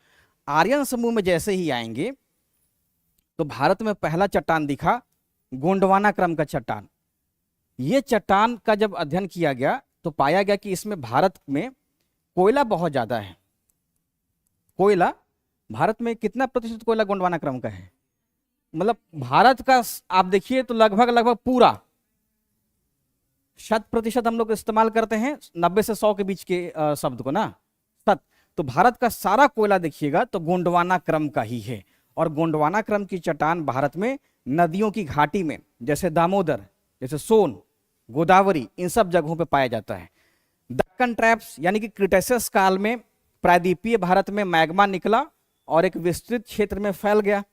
आर्यन समूह में जैसे ही आएंगे तो भारत में पहला चट्टान दिखा गोंडवाना क्रम का चट्टान। ये चट्टान का जब अध्ययन किया गया तो पाया गया कि इसमें भारत में कोयला बहुत ज्यादा है। कोयला भारत में कितना प्रतिशत कोयला गोंडवाना क्रम का है? मतलब भारत का आप देखिए तो लगभग लगभग पूरा 100% हम लोग इस्तेमाल करते हैं 90 से 100 के बीच के शब्द को ना, 100। तो भारत का सारा कोयला देखिएगा तो गोंडवाना क्रम का ही है। और गोंडवाना क्रम की चट्टान भारत में नदियों की घाटी में, जैसे दामोदर, जैसे सोन, गोदावरी, इन सब जगहों पे पाया जाता है। दक्कन ट्रैप्स यानी कि क्रिटेशियस काल में प्रायद्वीपीय भारत में मैग्मा निकला और एक विस्तृत क्षेत्र में फैल गया,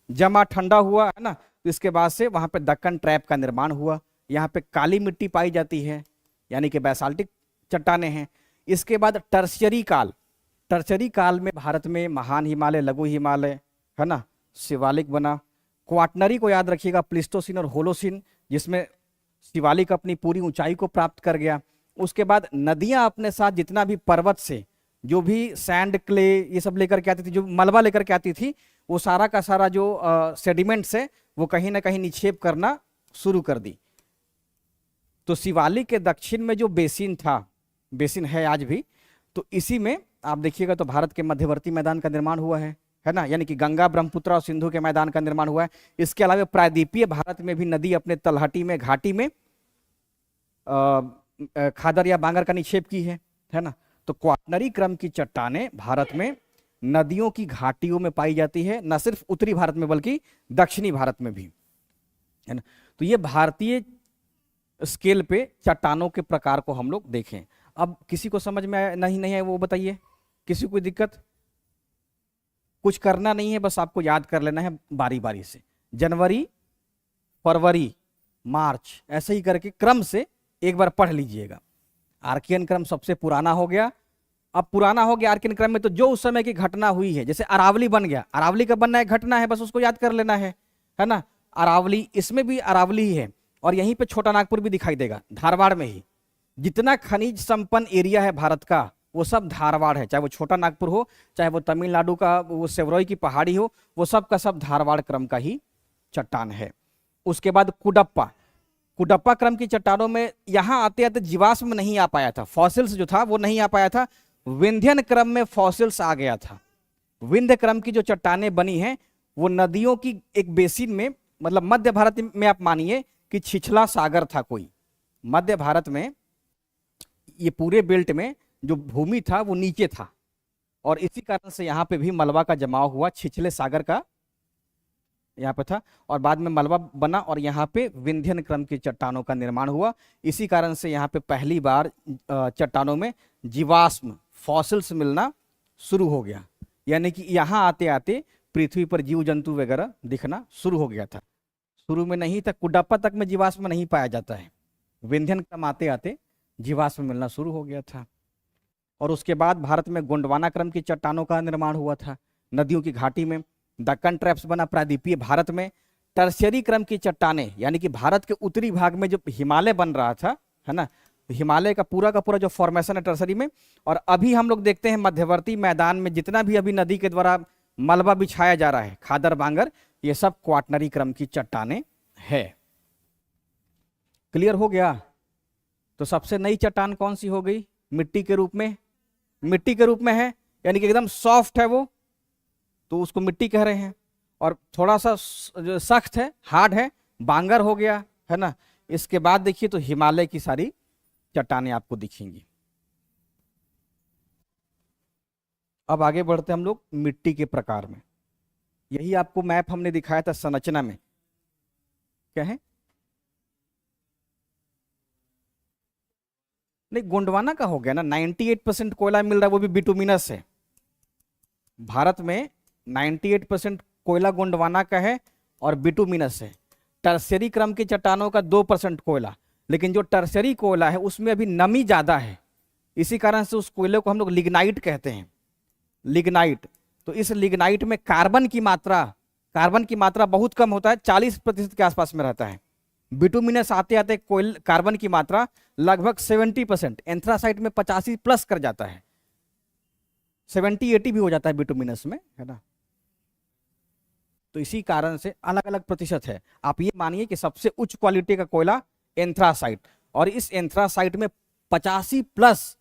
जमा ठंडा हुआ है ना, तो इसके बाद से वहां पे दक्कन ट्रैप का निर्माण हुआ। यहाँ पे काली मिट्टी पाई जाती है, यानी कि बैसाल्टिक चट्टाने हैं। इसके बाद टर्शियरी काल, टर्शियरी काल में भारत में महान हिमालय, लघु हिमालय, है ना, शिवालिक बना। क्वाटनरी को याद रखिएगा, प्लिस्टोसिन और होलोसिन, जिसमें शिवालिक अपनी पूरी ऊंचाई को प्राप्त कर गया। उसके बाद नदियां अपने साथ जितना भी पर्वत से जो भी सैंड, क्ले, ये सब लेकर के आती थी, जो मलबा लेकर के आती थी, वो सारा का सारा जो सेडिमेंट्स है वो कहीं ना कहीं निक्षेप करना शुरू कर दी। तो शिवालिक के दक्षिण में जो बेसिन था, बेसिन है आज भी, तो इसी में आप देखिएगा तो भारत के मध्यवर्ती मैदान का निर्माण हुआ है ना, यानी कि गंगा, ब्रह्मपुत्र और सिंधु के मैदान का निर्माण हुआ है। इसके अलावा प्रायद्वीपीय भारत में भी नदी अपने तलहटी में, घाटी में खादर या बांगर का निक्षेप की है ना। तो क्वाटनरी क्रम की चट्टानें भारत में नदियों की घाटियों में पाई जाती है, न सिर्फ उत्तरी भारत में बल्कि दक्षिणी भारत में भी, है ना। तो ये भारतीय स्केल पे चट्टानों के प्रकार को हम लोग देखें। अब किसी को समझ में नहीं है वो बताइए, किसी को दिक्कत? कुछ करना नहीं है, बस आपको याद कर लेना है बारी बारी से, जनवरी, फरवरी, मार्च, ऐसे ही करके क्रम से एक बार पढ़ लीजिएगा। आर्कियन क्रम सबसे पुराना हो गया। अब पुराना हो गया आर्कियन क्रम में तो जो उस समय की घटना हुई है, जैसे अरावली बन गया, अरावली का बनना एक घटना है, बस उसको याद कर लेना है ना। अरावली, इसमें भी अरावली ही है, और यहीं पे छोटा नागपुर भी दिखाई देगा, धारवाड़ में ही। जितना खनिज संपन्न एरिया है भारत का वो सब धारवाड़ है, चाहे वो छोटा नागपुर हो, चाहे वो तमिलनाडु का वो सेवरोई की पहाड़ी हो, वो सब का सब धारवाड़ क्रम का ही चट्टान है। उसके बाद कुडप्पा, कुडप्पा क्रम की चट्टानों में यहां आते आते जीवाश्म नहीं आ पाया था, फॉसिल्स जो था वो नहीं आ पाया था। विंध्यन क्रम में फॉसिल्स आ गया था। विंध्य क्रम की जो चट्टानें बनी हैं वो नदियों की एक बेसिन में, मतलब मध्य भारत में आप मानिए कि छिछला सागर था कोई, मध्य भारत में ये पूरे बेल्ट में जो भूमि था वो नीचे था, और इसी कारण से यहाँ पे भी मलबा का जमाव हुआ, छिछले सागर का यहाँ पे था, और बाद में मलबा बना और यहाँ पे विंध्यन क्रम की चट्टानों का निर्माण हुआ। इसी कारण से यहाँ पे पहली बार चट्टानों में जीवाश्म, फॉसिल्स मिलना शुरू हो गया, यानी कि यहाँ आते आते पृथ्वी पर जीव जंतु वगैरह दिखना शुरू हो गया था। शुरू में नहीं था, कुडप्पा तक में जीवाश्म नहीं पाया जाता है, विंध्यन क्रम आते आते जीवाश्म मिलना शुरू हो गया था। और उसके बाद भारत में गोंडवाना क्रम की चट्टानों का निर्माण हुआ था नदियों की घाटी में। दक्कन ट्रैप्स बना प्रायद्वीपीय भारत में। टर्शियरी क्रम की चट्टानें, यानी कि भारत के उत्तरी भाग में जो हिमालय बन रहा था, है ना, हिमालय का पूरा जो फॉर्मेशन है टर्शियरी में। और अभी हम लोग देखते हैं मध्यवर्ती मैदान में जितना भी अभी नदी के द्वारा मलबा बिछाया जा रहा है, खादर, बांगर, ये सब क्वाटनरी क्रम की चट्टानें है। क्लियर हो गया? तो सबसे नई चट्टान कौन सी हो गई? मिट्टी के रूप में, मिट्टी के रूप में है, यानी कि एकदम सॉफ्ट है वो, तो उसको मिट्टी कह रहे हैं। और थोड़ा सा जो सख्त है, हार्ड है, बांगर हो गया, है ना। इसके बाद देखिए तो हिमालय की सारी चट्टानें आपको दिखेंगी। अब आगे बढ़ते हम लोग मिट्टी के प्रकार में। यही आपको मैप हमने दिखाया था संरचना में, क्या है? नहीं, गोंडवाना का हो गया ना, 98% कोयला मिल रहा है, वो भी बिटुमिनस है। भारत में 98% कोयला गोंडवाना का है और बिटुमिनस है। टर्शियरी क्रम की चट्टानों का 2% कोयला, लेकिन जो टर्शियरी कोयला है उसमें अभी नमी ज्यादा है, इसी कारण से उस कोयले को हम लोग लिग्नाइट कहते हैं, लिग्नाइट। तो इस लिग्नाइट में कार्बन की मात्रा बहुत कम होता है, 40% के आसपास में रहता है। बिटुमिनस आते आते कोयल कार्बन की मात्रा लगभग 70%, एंथ्रासाइट में 85+ कर जाता है, 70-80 भी हो जाता है बिटुमिनस में, है ना। तो इसी कारण से अलग अलग प्रतिशत है। आप ये मानिए कि सबसे उच्च क्वालिटी का कोयला एंथ्रासाइट, और इस एंथ्रासाइट में 85+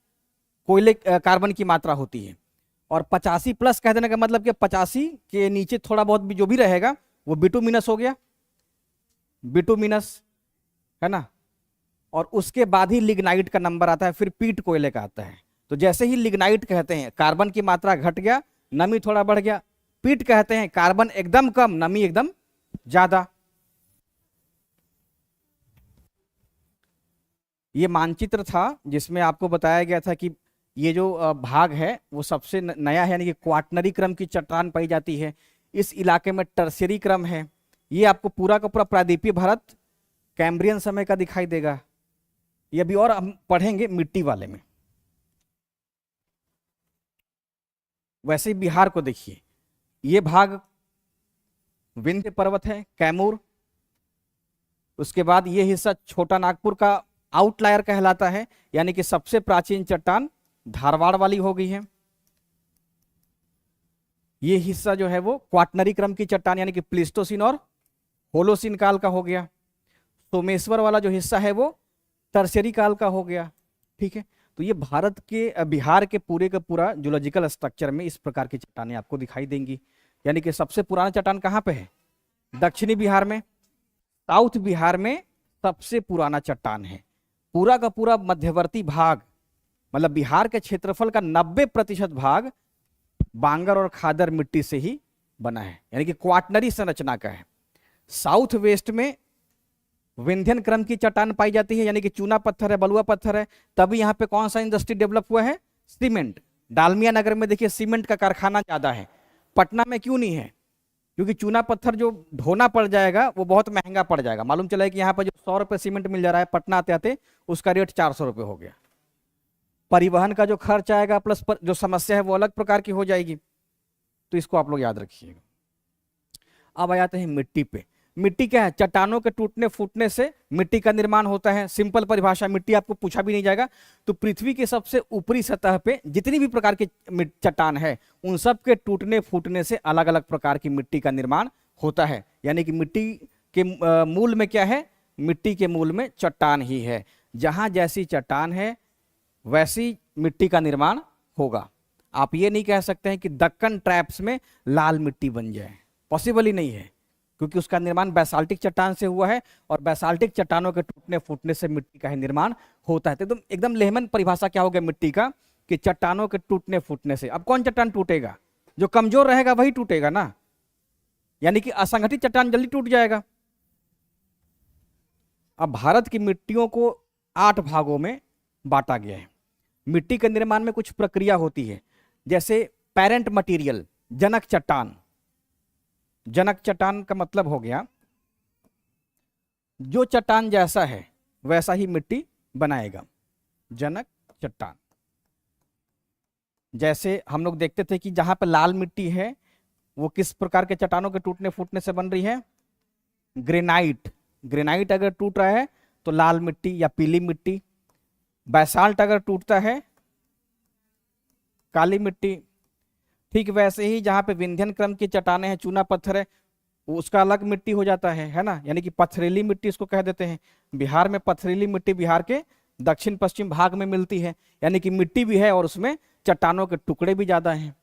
कोयले कार्बन की मात्रा होती है। और 85+ कह देने का मतलब कि 85 के नीचे थोड़ा बहुत भी जो भी रहेगा वो बिटुमिनस हो गया, बिटुमिनस, है ना। और उसके बाद ही लिग्नाइट का नंबर आता है, फिर पीट कोयले का आता है। तो जैसे ही लिग्नाइट कहते हैं कार्बन की मात्रा घट गया, नमी थोड़ा बढ़ गया। पीट कहते हैं कार्बन एकदम कम, नमी एकदम ज्यादा। ये मानचित्र था जिसमें आपको बताया गया था कि ये जो भाग है वो सबसे नया है, यानी कि क्वाटनरी क्रम की चट्टान पाई जाती है। इस इलाके में टर्शियरी क्रम है। ये आपको पूरा का पूरा प्रायद्वीपीय भारत कैम्ब्रियन समय का दिखाई देगा। ये अभी और हम पढ़ेंगे मिट्टी वाले में। वैसे ही बिहार को देखिए, ये भाग विंध्य पर्वत है, कैमूर। उसके बाद ये हिस्सा छोटा नागपुर का आउटलायर कहलाता है, यानी कि सबसे प्राचीन चट्टान धारवाड़ वाली हो गई है। ये हिस्सा जो है वो क्वाटनरी क्रम की चट्टान यानी कि प्लीस्टोसिन और होलोसिन काल का हो गया। सोमेश्वर वाला जो हिस्सा है वो टर्शियरी काल का हो गया। ठीक है, तो ये भारत के बिहार के पूरे का पूरा जूलॉजिकल स्ट्रक्चर में इस प्रकार की चट्टानें आपको दिखाई देंगी। यानी कि सबसे पुराना चट्टान कहाँ पे है? दक्षिणी बिहार में। साउथ बिहार में सबसे पुराना चट्टान है। पूरा का पूरा मध्यवर्ती भाग, मतलब बिहार के क्षेत्रफल का 90% भाग बांगर और खादर मिट्टी से ही बना है, यानी कि क्वाटनरी संरचना का है। साउथ वेस्ट में विंध्यन क्रम की चट्टान पाई जाती है, यानी कि चूना पत्थर है, बलुआ पत्थर है। तभी यहाँ पे कौन सा इंडस्ट्री डेवलप हुआ है? सीमेंट। डालमिया नगर में देखिए सीमेंट का कारखाना ज्यादा है। पटना में क्यों नहीं है? क्योंकि चूना पत्थर जो ढोना पड़ जाएगा वो बहुत महंगा पड़ जाएगा। मालूम चला है कि यहाँ पर जो 100 रुपये सीमेंट मिल जा रहा है, पटना आते आते उसका रेट 400 रुपये हो गया। परिवहन का जो खर्च आएगा प्लस जो समस्या है वो अलग प्रकार की हो जाएगी। तो इसको आप लोग याद रखिएगा। अब आ जाते हैं मिट्टी पे। मिट्टी क्या है? चट्टानों के टूटने फूटने से मिट्टी का निर्माण होता है। सिंपल परिभाषा, मिट्टी आपको पूछा भी नहीं जाएगा। तो पृथ्वी के सबसे ऊपरी सतह पे जितनी भी प्रकार के चट्टान है उन सब के टूटने फूटने से अलग अलग प्रकार की मिट्टी का निर्माण होता है। यानी कि मिट्टी के मूल में क्या है? मिट्टी के मूल में चट्टान ही है। जहां जैसी चट्टान है वैसी मिट्टी का निर्माण होगा। आप ये नहीं कह सकते हैं कि दक्कन ट्रैप्स में लाल मिट्टी बन जाए, पॉसिबल ही नहीं है, क्योंकि उसका निर्माण बैसाल्टिक चट्टान से हुआ है और बैसाल्टिक चट्टानों के टूटने फूटने से मिट्टी का ही निर्माण होता है। तो एकदम लेहमन परिभाषा क्या हो गया मिट्टी का कि चट्टानों के टूटने फूटने से। अब कौन चट्टान टूटेगा? जो कमजोर रहेगा वही टूटेगा ना, यानी कि असंगठित चट्टान जल्दी टूट जाएगा। अब भारत की मिट्टियों को 8 भागों में बांटा गया है। मिट्टी के निर्माण में कुछ प्रक्रिया होती है, जैसे पेरेंट मटेरियल, जनक चट्टान। जनक चट्टान का मतलब हो गया जो चट्टान जैसा है वैसा ही मिट्टी बनाएगा। जनक चट्टान, जैसे हम लोग देखते थे कि जहां पर लाल मिट्टी है वो किस प्रकार के चट्टानों के टूटने फूटने से बन रही है? ग्रेनाइट। ग्रेनाइट अगर टूट रहा है तो लाल मिट्टी या पीली मिट्टी। बैसाल्ट अगर टूटता है काली मिट्टी। ठीक वैसे ही जहां पे विंध्यन क्रम की चट्टानें हैं, चूना पत्थर है, उसका अलग मिट्टी हो जाता है ना, यानी कि पथरीली मिट्टी इसको कह देते हैं। बिहार में पथरीली मिट्टी बिहार के दक्षिण पश्चिम भाग में मिलती है, यानी कि मिट्टी भी है और उसमें चट्टानों के टुकड़े भी ज्यादा हैं।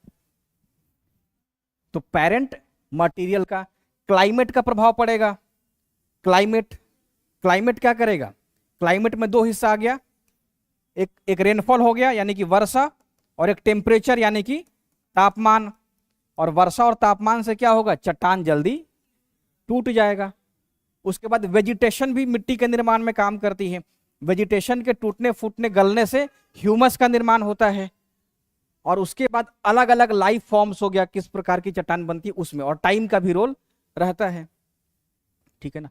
तो पेरेंट मटेरियल का क्लाइमेट का प्रभाव पड़ेगा। क्लाइमेट क्या करेगा? क्लाइमेट में 2 हिस्सा आ गया, एक रेनफॉल हो गया यानी कि वर्षा, और एक टेम्परेचर यानी कि तापमान। और वर्षा और तापमान से क्या होगा? चट्टान जल्दी टूट जाएगा। उसके बाद वेजिटेशन भी मिट्टी के निर्माण में काम करती है। वेजिटेशन के टूटने फूटने गलने से ह्यूमस का निर्माण होता है। और उसके बाद अलग अलग लाइफ फॉर्म्स हो गया, किस प्रकार की चट्टान बनती है उसमें, और टाइम का भी रोल रहता है, ठीक है ना।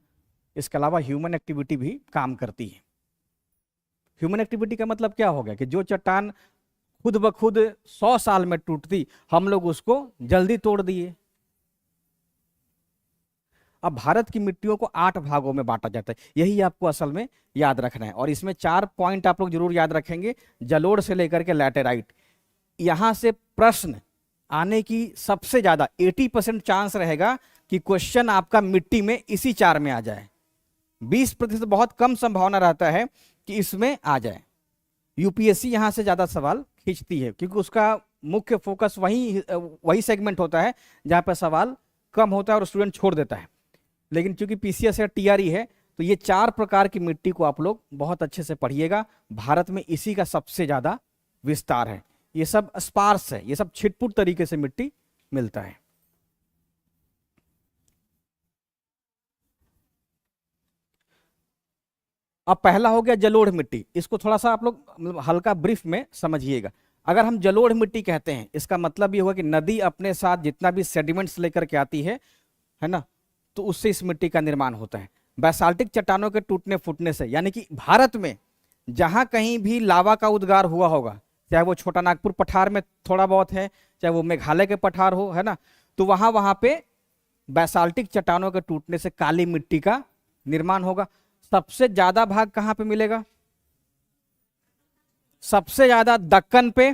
इसके अलावा ह्यूमन एक्टिविटी भी काम करती है। ह्यूमन एक्टिविटी का मतलब क्या हो गया कि जो चट्टान खुद ब खुद 100 साल में टूटती, हम लोग उसको जल्दी तोड़ दिए। अब भारत की मिट्टियों को 8 भागों में बांटा जाता है, यही आपको असल में याद रखना है। और इसमें 4 पॉइंट आप लोग जरूर याद रखेंगे, जलोढ़ से लेकर के लैटेराइट। यहां से प्रश्न आने की सबसे ज्यादा 80% चांस रहेगा कि क्वेश्चन आपका मिट्टी में इसी 4 में आ जाए। 20% बहुत कम संभावना रहता है कि इसमें आ जाए। यूपीएससी यहां से ज्यादा सवाल खींचती है क्योंकि उसका मुख्य फोकस वही सेगमेंट होता है जहां पर सवाल कम होता है और स्टूडेंट छोड़ देता है। लेकिन चूंकि पीसीएस या टीआरई है तो ये 4 प्रकार की मिट्टी को आप लोग बहुत अच्छे से पढ़िएगा। भारत में इसी का सबसे ज्यादा विस्तार है। ये सब स्पार्स है, ये सब छिटपुट तरीके से मिट्टी मिलता है। अब पहला हो गया जलोढ़ मिट्टी, इसको थोड़ा सा आप लोग मतलब हल्का ब्रीफ में समझिएगा। अगर हम जलोढ़ मिट्टी कहते हैं, इसका मतलब ये होगा कि नदी अपने साथ जितना भी सेडिमेंट्स लेकर के आती है ना, तो उससे इस मिट्टी का निर्माण होता है। बैसाल्टिक चट्टानों के टूटने फूटने से, यानी कि भारत में जहां कहीं भी लावा का उद्गार हुआ होगा, चाहे वो छोटा नागपुर पठार में थोड़ा बहुत है, चाहे वो मेघालय के पठार हो, है ना, तो वहां वहां पे बैसाल्टिक चट्टानों के टूटने से काली मिट्टी का निर्माण होगा। सबसे ज्यादा भाग कहां पे मिलेगा? सबसे ज्यादा दक्कन पे,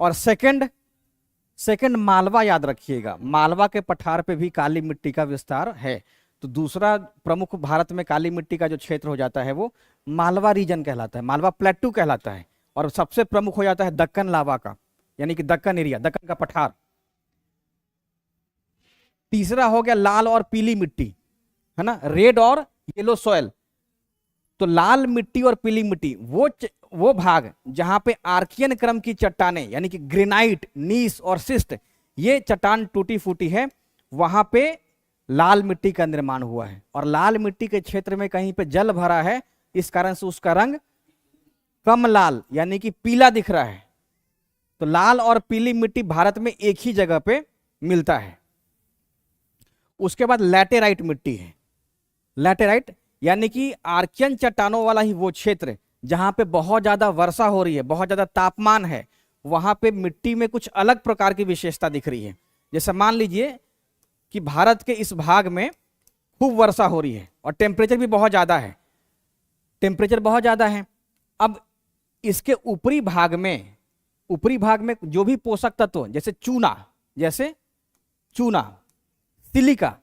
और सेकंड मालवा। याद रखिएगा, मालवा के पठार पे भी काली मिट्टी का विस्तार है। तो दूसरा प्रमुख भारत में काली मिट्टी का जो क्षेत्र हो जाता है वो मालवा रीजन कहलाता है, मालवा प्लेटू कहलाता है। और सबसे प्रमुख हो जाता है दक्कन लावा का, यानी कि दक्कन एरिया, दक्कन का पठार। तीसरा हो गया लाल और पीली मिट्टी, है ना, रेड और येलो सॉइल। तो लाल मिट्टी और पीली मिट्टी वो भाग जहां पे आर्कियन क्रम की चट्टानें, यानी कि ग्रेनाइट, नीस और सिस्ट, ये चट्टान टूटी फूटी है, वहां पे लाल मिट्टी का निर्माण हुआ है। और लाल मिट्टी के क्षेत्र में कहीं पे जल भरा है, इस कारण से उसका रंग कम लाल यानी कि पीला दिख रहा है। तो लाल और पीली मिट्टी भारत में एक ही जगह पे मिलता है। उसके बाद लैटेराइट मिट्टी है। लैटेराइट यानी कि आर्कियन चट्टानों वाला ही वो क्षेत्र जहां पे बहुत ज्यादा वर्षा हो रही है, बहुत ज्यादा तापमान है, वहां पे मिट्टी में कुछ अलग प्रकार की विशेषता दिख रही है। जैसे मान लीजिए कि भारत के इस भाग में खूब वर्षा हो रही है और टेम्परेचर भी बहुत ज्यादा है, टेम्परेचर बहुत ज्यादा है। अब इसके ऊपरी भाग में जो भी पोषक तत्व जैसे चूना, सिलिका,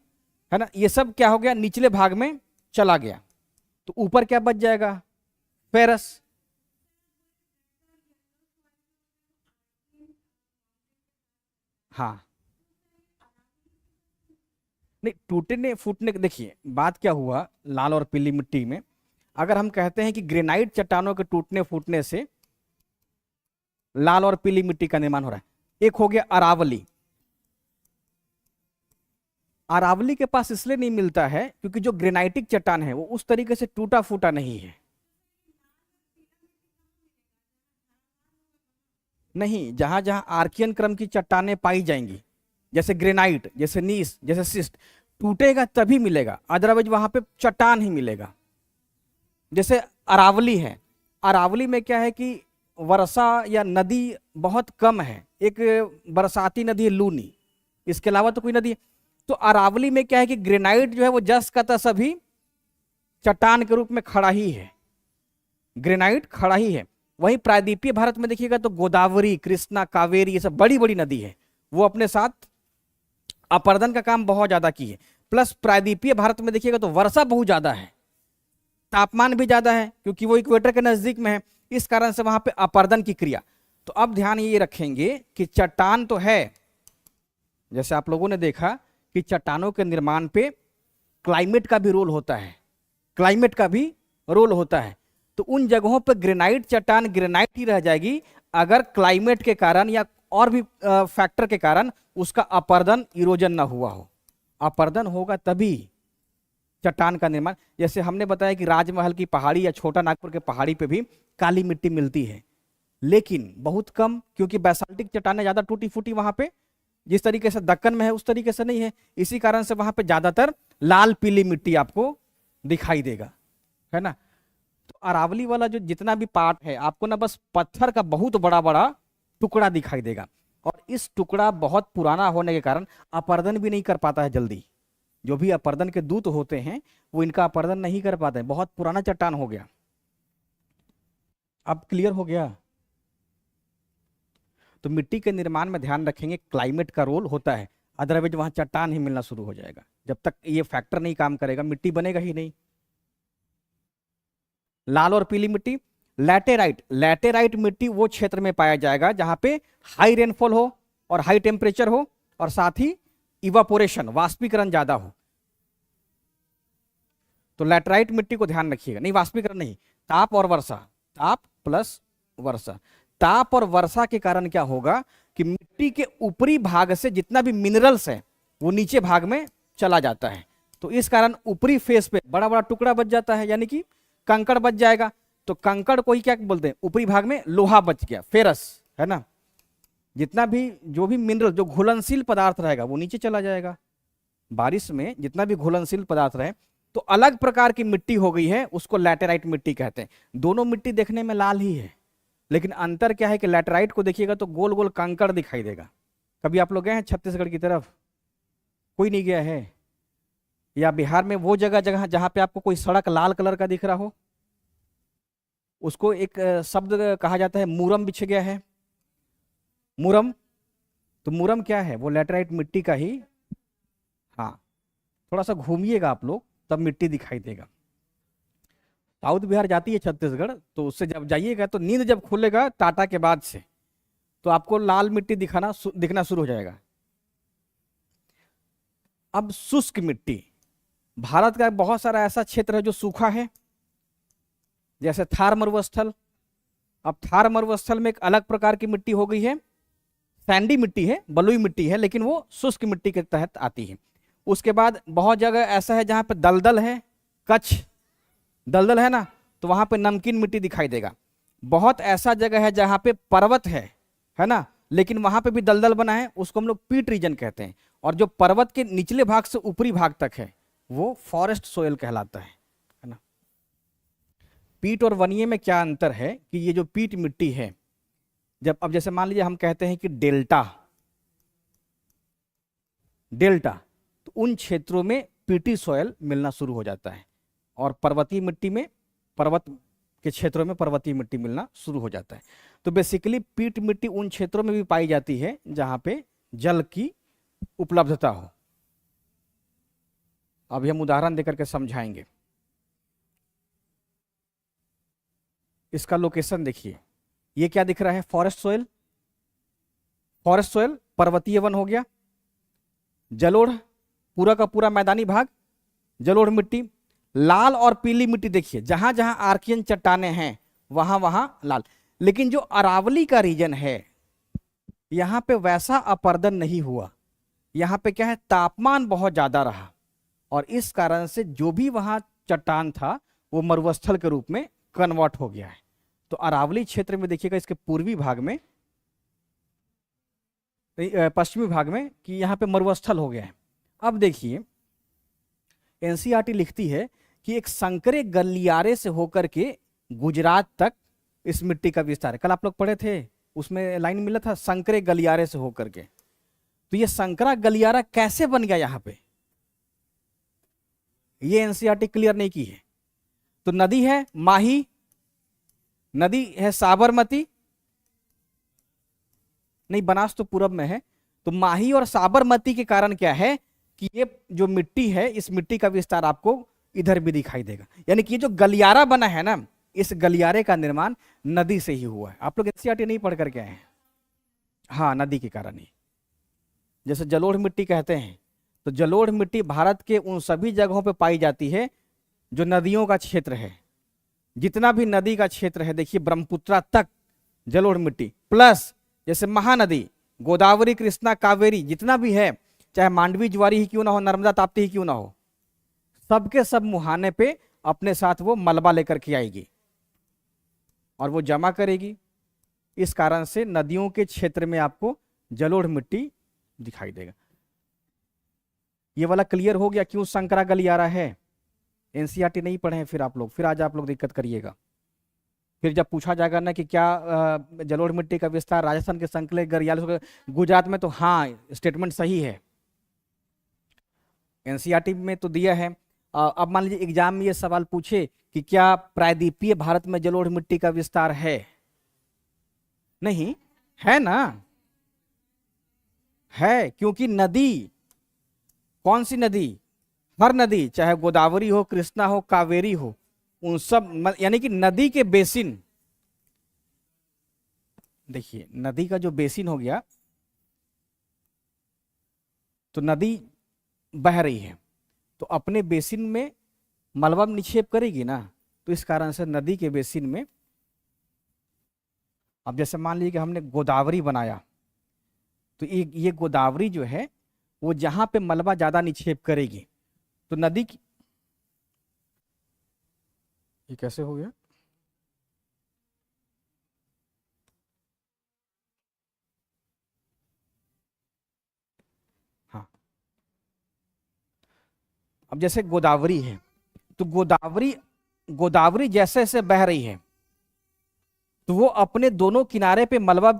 है ना, ये सब क्या हो गया, निचले भाग में चला गया। तो ऊपर क्या बच जाएगा? फेरस। हाँ, नहीं टूटने फूटने, देखिए बात क्या हुआ लाल और पीली मिट्टी में। अगर हम कहते हैं कि ग्रेनाइट चट्टानों के टूटने फूटने से लाल और पीली मिट्टी का निर्माण हो रहा है। एक हो गया अरावली। अरावली के पास इसलिए नहीं मिलता है क्योंकि जो ग्रेनाइटिक चट्टान है वो उस तरीके से टूटा फूटा नहीं है। नहीं, जहां जहां आर्कियन क्रम की चट्टानें पाई जाएंगी, जैसे ग्रेनाइट, जैसे नीस, जैसे सिस्ट, टूटेगा तभी मिलेगा, अदरवाइज वहां पे चट्टान ही मिलेगा। जैसे अरावली है, अरावली में क्या है कि वर्षा या नदी बहुत कम है, एक बरसाती नदी है लूनी, इसके अलावा तो कोई नदी है। तो अरावली में क्या है कि ग्रेनाइट जो है वो जस का तस अभी चट्टान के रूप में खड़ा ही है, ग्रेनाइट खड़ा ही है। वहीं प्रायद्वीपीय भारत में देखिएगा तो गोदावरी, कृष्णा, कावेरी, ये सब बड़ी बड़ी नदी है, वो अपने साथ अपर्दन का काम बहुत ज्यादा की है। प्लस प्रायद्वीपीय भारत में देखिएगा तो वर्षा बहुत ज्यादा है, तापमान भी ज्यादा है क्योंकि वो इक्वेटर के नजदीक में है, इस कारण से वहां पे अपर्दन की क्रिया। तो अब ध्यान ये रखेंगे कि चट्टान तो है, जैसे आप लोगों ने देखा कि चट्टानों के निर्माण पे क्लाइमेट का भी रोल होता है, क्लाइमेट का भी रोल होता है। तो उन जगहों पर ग्रेनाइट चट्टान ग्रेनाइट ही रह जाएगी अगर क्लाइमेट के कारण या और भी फैक्टर के कारण उसका अपर्दन, इरोजन ना हुआ हो। अपर्दन होगा तभी चट्टान का निर्माण। जैसे हमने बताया कि राजमहल की पहाड़ी या छोटा नागपुर के पहाड़ी पे भी काली मिट्टी मिलती है, लेकिन बहुत कम, क्योंकि बैसाल्टिक चट्टानें ज्यादा टूटी फूटी वहां पे जिस तरीके से दक्कन में है उस तरीके से नहीं है, इसी कारण से वहां पे ज्यादातर लाल पीली मिट्टी आपको दिखाई देगा, है ना। तो अरावली वाला जो जितना भी पार्ट है आपको ना बस पत्थर का बहुत बड़ा बड़ा टुकड़ा दिखाई देगा, और इस टुकड़ा बहुत पुराना होने के कारण अपर्दन भी नहीं कर पाता है जल्दी। जो भी अपर्दन के दूत होते हैं वो इनका अपर्दन नहीं कर पाते हैं, बहुत पुराना चट्टान हो गया। अब क्लियर हो गया। तो मिट्टी के निर्माण में ध्यान रखेंगे क्लाइमेट का रोल होता है, अदरवाइज वहां चट्टान ही मिलना शुरू हो जाएगा। जब तक ये फैक्टर नहीं काम करेगा मिट्टी बनेगा ही नहीं। लाल और पीली मिट्टी, लैटेराइट, लैटेराइट मिट्टी वो क्षेत्र में पाया जाएगा जहां पे हाई रेनफॉल हो और हाई टेम्परेचर हो, और साथ ही इवापोरेशन, वाष्पीकरण ज्यादा हो। तो लैटेराइट मिट्टी को ध्यान रखिएगा, नहीं वाष्पीकरण नहीं, ताप और वर्षा, ताप प्लस वर्षा। ताप और वर्षा के कारण क्या होगा कि मिट्टी के ऊपरी भाग से जितना भी मिनरल्स है वो नीचे भाग में चला जाता है, तो इस कारण ऊपरी फेस पे बड़ा बड़ा टुकड़ा बच जाता है, यानी कि कंकड़ बच जाएगा। तो कंकड़ को ही क्या बोलते हैं, ऊपरी भाग में लोहा बच गया, फेरस, है ना। जितना भी जो भी मिनरल जो घुलनशील पदार्थ रहेगा वो नीचे चला जाएगा। बारिश में जितना भी घुलनशील पदार्थ रहे, तो अलग प्रकार की मिट्टी हो गई है, उसको लैटेराइट मिट्टी कहते हैं। दोनों मिट्टी देखने में लाल ही है, लेकिन अंतर क्या है कि लैटेराइट को देखिएगा तो गोल गोल कंकड़ दिखाई देगा। कभी आप लोग गए हैं छत्तीसगढ़ की तरफ? कोई नहीं गया है? या बिहार में वो जगह जगह जहां पे आपको कोई सड़क लाल कलर का दिख रहा हो, उसको एक शब्द कहा जाता है, मूरम बिछ गया है, मूरम। तो मूरम क्या है, वो लैटेराइट मिट्टी का ही। हाँ, थोड़ा सा घूमिएगा आप लोग तब मिट्टी दिखाई देगा। साउथ बिहार जाती है छत्तीसगढ़, तो उससे जब जाइएगा तो नींद जब खुलेगा टाटा के बाद से, तो आपको लाल मिट्टी दिखना शुरू हो जाएगा। अब शुष्क मिट्टी, भारत का बहुत सारा ऐसा क्षेत्र है जो सूखा है, जैसे थार मरुस्थल। अब थार मरुस्थल में एक अलग प्रकार की मिट्टी हो गई है, सैंडी मिट्टी है, बलुई मिट्टी है, लेकिन वो शुष्क मिट्टी के तहत आती है। उसके बाद बहुत जगह ऐसा है जहां पे दलदल है, कच्छ दलदल है ना, तो वहां पे नमकीन मिट्टी दिखाई देगा। बहुत ऐसा जगह है जहां पे पर्वत है ना, लेकिन वहां पे भी दलदल बना है, उसको हम लोग पीट रीजन कहते हैं। और जो पर्वत के निचले भाग से ऊपरी भाग तक है वो फॉरेस्ट सोयल कहलाता है ना। पीट और वनीय में क्या अंतर है कि ये जो पीट मिट्टी है, जब अब जैसे मान लीजिए हम कहते हैं कि डेल्टा, तो उन क्षेत्रों में पीटी सॉयल मिलना शुरू हो जाता है, और पर्वतीय मिट्टी में, पर्वत के क्षेत्रों में पर्वतीय मिट्टी मिलना शुरू हो जाता है। तो बेसिकली पीट मिट्टी उन क्षेत्रों में भी पाई जाती है जहां पे जल की उपलब्धता हो। अभी हम उदाहरण देकर के समझाएंगे। इसका लोकेशन देखिए, ये क्या दिख रहा है, फॉरेस्ट सोयल, फॉरेस्ट सोयल पर्वतीय वन हो गया। जलोढ़ पूरा का पूरा मैदानी भाग, जलोढ़ मिट्टी। लाल और पीली मिट्टी देखिए, जहां जहां आर्कियन चट्टाने हैं वहां वहां लाल। लेकिन जो अरावली का रीजन है, यहां पे वैसा अपर्दन नहीं हुआ, यहां पे क्या है, तापमान बहुत ज्यादा रहा, और इस कारण से जो भी वहां चट्टान था वो मरुस्थल के रूप में कन्वर्ट हो गया है। तो अरावली क्षेत्र में देखिएगा, इसके पूर्वी भाग में, पश्चिमी भाग में, कि यहाँ पे मरुस्थल हो गया है। अब देखिए एनसीईआरटी लिखती है कि एक संकरे गलियारे से होकर के गुजरात तक इस मिट्टी का विस्तार है। कल आप लोग पढ़े थे, उसमें लाइन मिला था संकरे गलियारे से होकर के। तो ये संकरा गलियारा कैसे बन गया यहाँ पे, ये एनसीईआरटी क्लियर नहीं की है। तो नदी है माही, नदी है साबरमती, नहीं बनास तो पूरब में है। तो माही और साबरमती के कारण क्या है कि ये जो मिट्टी है, इस मिट्टी का विस्तार आपको इधर भी दिखाई देगा। यानी कि ये जो गलियारा बना है ना, इस गलियारे का निर्माण नदी से ही हुआ है। आप लोग एनसीईआरटी नहीं पढ़ करके आए हैं? हाँ, नदी के कारण ही। जैसे जलोढ़ मिट्टी कहते हैं, तो जलोढ़ मिट्टी भारत के उन सभी जगहों पे पाई जाती है जो नदियों का क्षेत्र है। जितना भी नदी का क्षेत्र है, देखिए ब्रह्मपुत्रा तक जलोढ़ मिट्टी, प्लस जैसे महानदी गोदावरी, कृष्णा, कावेरी, जितना भी है, चाहे मांडवी ज्वारी ही क्यों ना हो, नर्मदा ताप्ती ही क्यों ना हो, सबके सब मुहाने पे अपने साथ वो मलबा लेकर के आएगी और वो जमा करेगी, इस कारण से नदियों के क्षेत्र में आपको जलोढ़ मिट्टी दिखाई देगा। ये वाला क्लियर हो गया क्यों संकरा गलियारा है? एनसीईआरटी नहीं पढ़े हैं फिर आप लोग, फिर आज आप लोग दिक्कत करिएगा। फिर जब पूछा जाएगा ना कि क्या जलोढ़ मिट्टी का विस्तार राजस्थान के संकले गलियारे गुजरात में, तो हाँ स्टेटमेंट सही है, एनसीईआरटी में तो दिया है। अब मान लीजिए एग्जाम में ये सवाल पूछे कि क्या प्रायद्वीपीय भारत में जलोढ़ मिट्टी का विस्तार है? नहीं है ना, है, क्योंकि नदी, कौन सी नदी? हर नदी, चाहे गोदावरी हो, कृष्णा हो, कावेरी हो, उन सब यानी कि नदी के बेसिन, देखिए नदी का जो बेसिन हो गया, तो नदी बह रही है तो अपने बेसिन में मलबा निक्षेप करेगी ना, तो इस कारण से नदी के बेसिन में, अब जैसे मान लीजिए कि हमने गोदावरी बनाया, तो ये गोदावरी जो है वो जहां पे मलबा ज्यादा निक्षेप करेगी तो नदी की, ये कैसे हो गया? हाँ, अब जैसे गोदावरी है तो गोदावरी, गोदावरी जैसे जैसे बह रही है तो वो अपने दोनों किनारे पे मलबा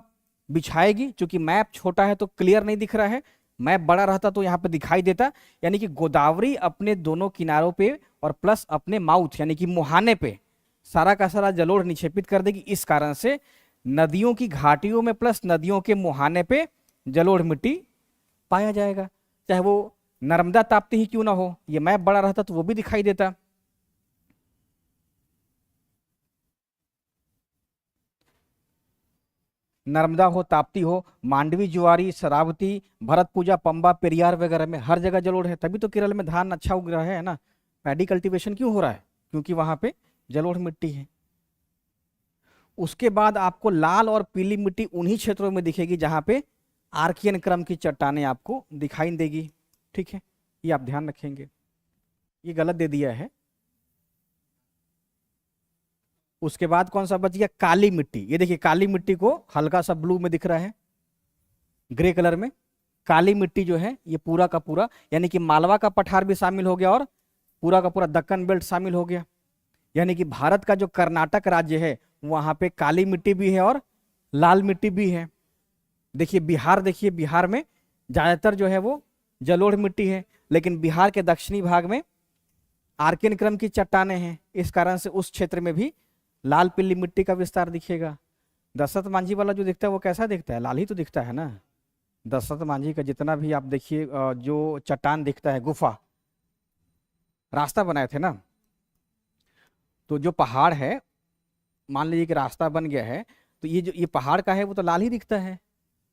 बिछाएगी। चूंकि मैप छोटा है तो क्लियर नहीं दिख रहा है, मैप बड़ा रहता तो यहाँ पे दिखाई देता। यानी कि गोदावरी अपने दोनों किनारों पे और प्लस अपने माउथ यानी कि मुहाने पे सारा का सारा जलोढ़ निक्षेपित कर देगी। इस कारण से नदियों की घाटियों में प्लस नदियों के मुहाने पे जलोढ़ मिट्टी पाया जाएगा, चाहे वो नर्मदा ताप्ती ही क्यों ना हो। ये मैप बड़ा रहता तो वो भी दिखाई देता। नर्मदा हो, ताप्ती हो, मांडवी, जुआरी, शरावती, भरतपूजा, पंबा, पेरियार वगैरह में हर जगह जलोढ़ है। तभी तो केरल में धान अच्छा उग रहा है ना, पैडी कल्टीवेशन क्यों हो रहा है? क्योंकि वहां पे जलोढ़ मिट्टी है। उसके बाद आपको लाल और पीली मिट्टी उन्हीं क्षेत्रों में दिखेगी जहां पे आर्कियन क्रम की चट्टानें आपको दिखाई देगी। ठीक है, ये आप ध्यान रखेंगे। ये गलत दे दिया है। उसके बाद कौन सा बच गया? काली मिट्टी। ये देखिए काली मिट्टी को हल्का सा ब्लू में दिख रहा है, ग्रे कलर में। काली मिट्टी जो है ये पूरा का पूरा यानी कि मालवा का पठार भी शामिल हो गया और पूरा का पूरा दक्कन बेल्ट शामिल हो गया। यानी कि भारत का जो कर्नाटक राज्य है वहां पे काली मिट्टी भी है और लाल मिट्टी भी है। देखिए बिहार, देखिए बिहार में ज्यादातर जो है वो जलोढ़ मिट्टी है, लेकिन बिहार के दक्षिणी भाग में आर्कियन क्रम की चट्टानें हैं। इस कारण से उस क्षेत्र में भी लाल पीली मिट्टी का विस्तार दिखेगा। दशरथ मांझी वाला जो दिखता है वो कैसा दिखता है? लाल ही तो दिखता है ना। दशरथ मांझी का जितना भी आप देखिए जो चट्टान दिखता है, गुफा, रास्ता बनाए थे ना, तो जो पहाड़ है मान लीजिए कि रास्ता बन गया है तो ये जो ये पहाड़ का है वो तो लाल ही दिखता है,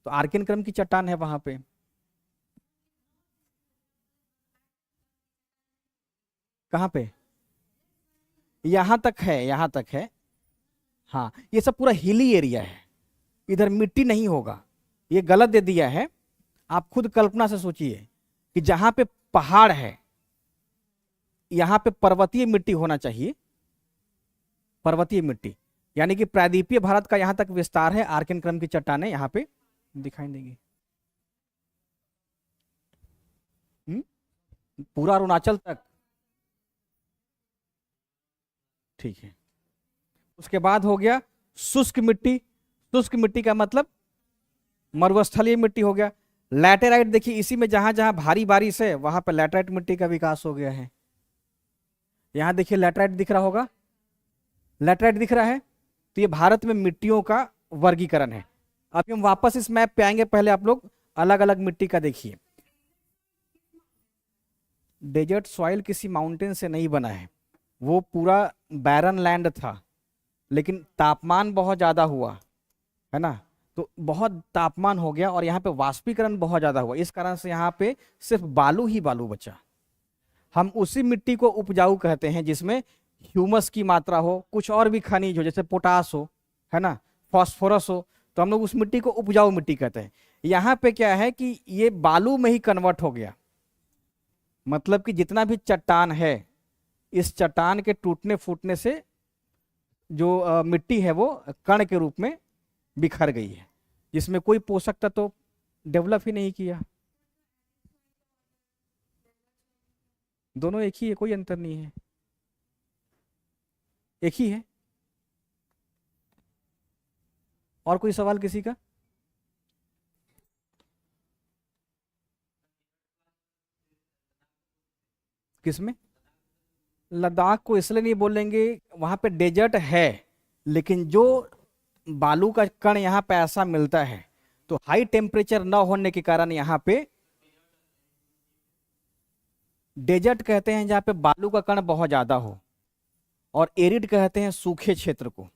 तो आर्कियन क्रम की चट्टान है वहां पे। कहाँ पे? यहां तक है, यहां तक है। हाँ, ये सब पूरा हिली एरिया है, इधर मिट्टी नहीं होगा। ये गलत दे दिया है। आप खुद कल्पना से सोचिए कि जहां पे पहाड़ है यहां पे पर्वतीय मिट्टी होना चाहिए, पर्वतीय मिट्टी। यानी कि प्रायद्वीपीय भारत का यहां तक विस्तार है, आर्कियन क्रम की चट्टानें यहां पे दिखाई देंगी। पूरा अरुणाचल तक। ठीक है। उसके बाद हो गया शुष्क मिट्टी। शुष्क मिट्टी का मतलब मरुस्थलीय मिट्टी हो गया। लैटेराइट, देखिए इसी में जहां जहां भारी बारिश है वहां पर लैटेराइट मिट्टी का विकास हो गया है। यहां देखिए लैटेराइट दिख रहा होगा, लैटेराइट दिख रहा है। तो ये भारत में मिट्टियों का वर्गीकरण है। अब हम वापस इस मैप पे आएंगे, पहले आप लोग अलग अलग मिट्टी का देखिए। डेजर्ट सॉइल किसी माउंटेन से नहीं बना है, वो पूरा बैरन लैंड था, लेकिन तापमान बहुत ज़्यादा हुआ है ना, तो बहुत तापमान हो गया और यहाँ पे वाष्पीकरण बहुत ज़्यादा हुआ। इस कारण से यहाँ पे सिर्फ बालू ही बालू बचा। हम उसी मिट्टी को उपजाऊ कहते हैं जिसमें ह्यूमस की मात्रा हो, कुछ और भी खनिज हो, जैसे पोटास हो, है ना, फॉस्फोरस हो, तो हम लोग उस मिट्टी को उपजाऊ मिट्टी कहते हैं। यहाँ पे क्या है कि ये बालू में ही कन्वर्ट हो गया, मतलब कि जितना भी चट्टान है, इस चट्टान के टूटने फूटने से जो मिट्टी है वो कण के रूप में बिखर गई है, जिसमें कोई पोषक तत्व तो डेवलप ही नहीं किया। दोनों एक ही है, कोई अंतर नहीं है, एक ही है। और कोई सवाल किसी का? किसमें? लद्दाख को इसलिए नहीं बोलेंगे, वहां पे डेजर्ट है, लेकिन जो बालू का कण यहाँ पे ऐसा मिलता है, तो हाई टेम्परेचर न होने के कारण यहाँ पे डेजर्ट कहते हैं जहाँ पे बालू का कण बहुत ज्यादा हो, और एरिड कहते हैं सूखे क्षेत्र को।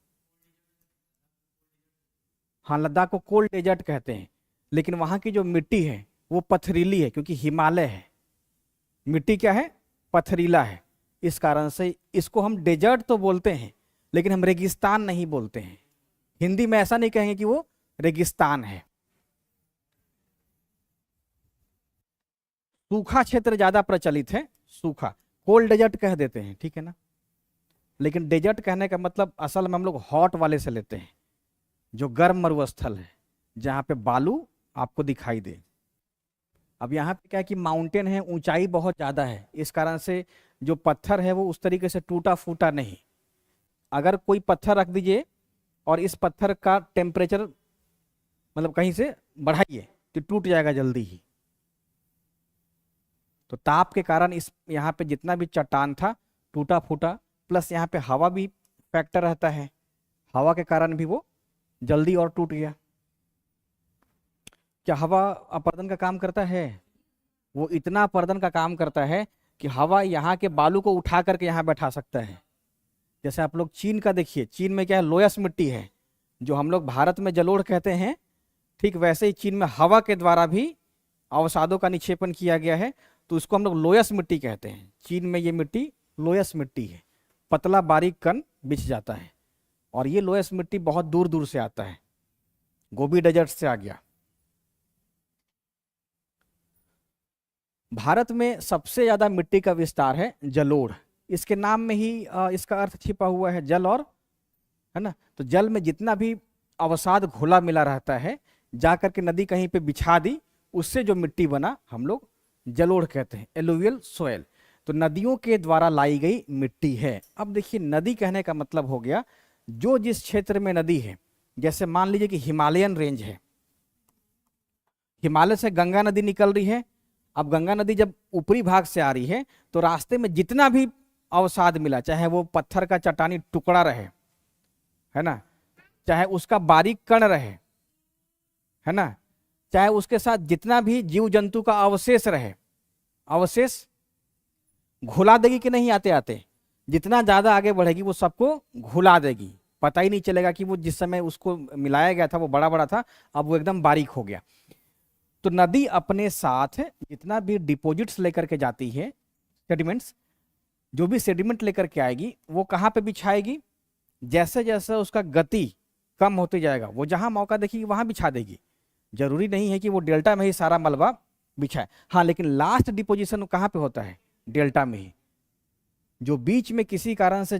हाँ, लद्दाख को कोल्ड डेजर्ट कहते हैं, लेकिन वहां की जो मिट्टी है वो पथरीली है, क्योंकि हिमालय है। मिट्टी क्या है? पथरीला है। इस कारण से इसको हम डेजर्ट तो बोलते हैं, लेकिन हम रेगिस्तान नहीं बोलते हैं। हिंदी में ऐसा नहीं कहेंगे कि वो रेगिस्तान है। सूखा क्षेत्र ज्यादा प्रचलित है, सूखा। कोल्ड डेजर्ट कह देते हैं, ठीक है ना, लेकिन डेजर्ट कहने का मतलब असल में हम लोग हॉट वाले से लेते हैं, जो गर्म मरुस्थल है, जहां पे बालू आपको दिखाई दे। अब यहाँ पे क्या है कि माउंटेन है, ऊंचाई बहुत ज्यादा है, इस कारण से जो पत्थर है वो उस तरीके से टूटा फूटा नहीं। अगर कोई पत्थर रख दीजिए और इस पत्थर का टेम्परेचर मतलब कहीं से बढ़ाइए तो टूट जाएगा जल्दी ही। तो ताप के कारण इस यहाँ पे जितना भी चट्टान था टूटा फूटा, प्लस यहाँ पे हवा भी फैक्टर रहता है, हवा के कारण भी वो जल्दी और टूट गया। क्या हवा अपर्दन का काम करता है? वो इतना अपर्दन का काम करता है कि हवा यहाँ के बालू को उठा करके यहाँ बैठा सकता है। जैसे आप लोग चीन का देखिए, चीन में क्या है? लोयस मिट्टी है, जो हम लोग भारत में जलोढ़ कहते हैं, ठीक वैसे ही चीन में हवा के द्वारा भी अवसादों का निक्षेपण किया गया है, तो उसको हम लोग लोयस मिट्टी कहते हैं। चीन में ये मिट्टी लोयस मिट्टी है, पतला बारीक कण बिछ जाता है, और ये लोयस मिट्टी बहुत दूर दूर से आता है, गोबी डेजर्ट से आ गया। भारत में सबसे ज्यादा मिट्टी का विस्तार है जलोढ़, इसके नाम में ही इसका अर्थ छिपा हुआ है, जल और, है ना। तो जल में जितना भी अवसाद घुला मिला रहता है, जाकर के नदी कहीं पे बिछा दी, उससे जो मिट्टी बना हम लोग जलोढ़ कहते हैं, एलुवियल सोयल। तो नदियों के द्वारा लाई गई मिट्टी है। अब देखिए, नदी कहने का मतलब हो गया जो जिस क्षेत्र में नदी है। जैसे मान लीजिए कि हिमालयन रेंज है, हिमालय से गंगा नदी निकल रही है। अब गंगा नदी जब ऊपरी भाग से आ रही है, तो रास्ते में जितना भी अवसाद मिला, चाहे वो पत्थर का चट्टानी टुकड़ा रहे, है ना, चाहे उसका बारीक कण रहे, है ना, चाहे उसके साथ जितना भी जीव जंतु का अवशेष रहे, अवशेष घुला देगी कि नहीं? आते आते जितना ज्यादा आगे बढ़ेगी वो सबको घुला देगी, पता ही नहीं चलेगा कि वो जिस समय उसको मिलाया गया था वो बड़ा बड़ा था, अब वो एकदम बारीक हो गया। तो नदी अपने साथ जितना भी डिपॉजिट्स लेकर के जाती है, सेडिमेंट्स, जो भी सेडिमेंट लेकर के आएगी, वो कहाँ पे बिछाएगी? जैसे जैसे उसका गति कम होते जाएगा, वो जहां मौका देखेगी वहां बिछा देगी। जरूरी नहीं है कि वो डेल्टा में ही सारा मलबा बिछाए, हाँ, लेकिन लास्ट डिपोजिशन कहाँ पे होता है? डेल्टा में ही। जो बीच में किसी कारण से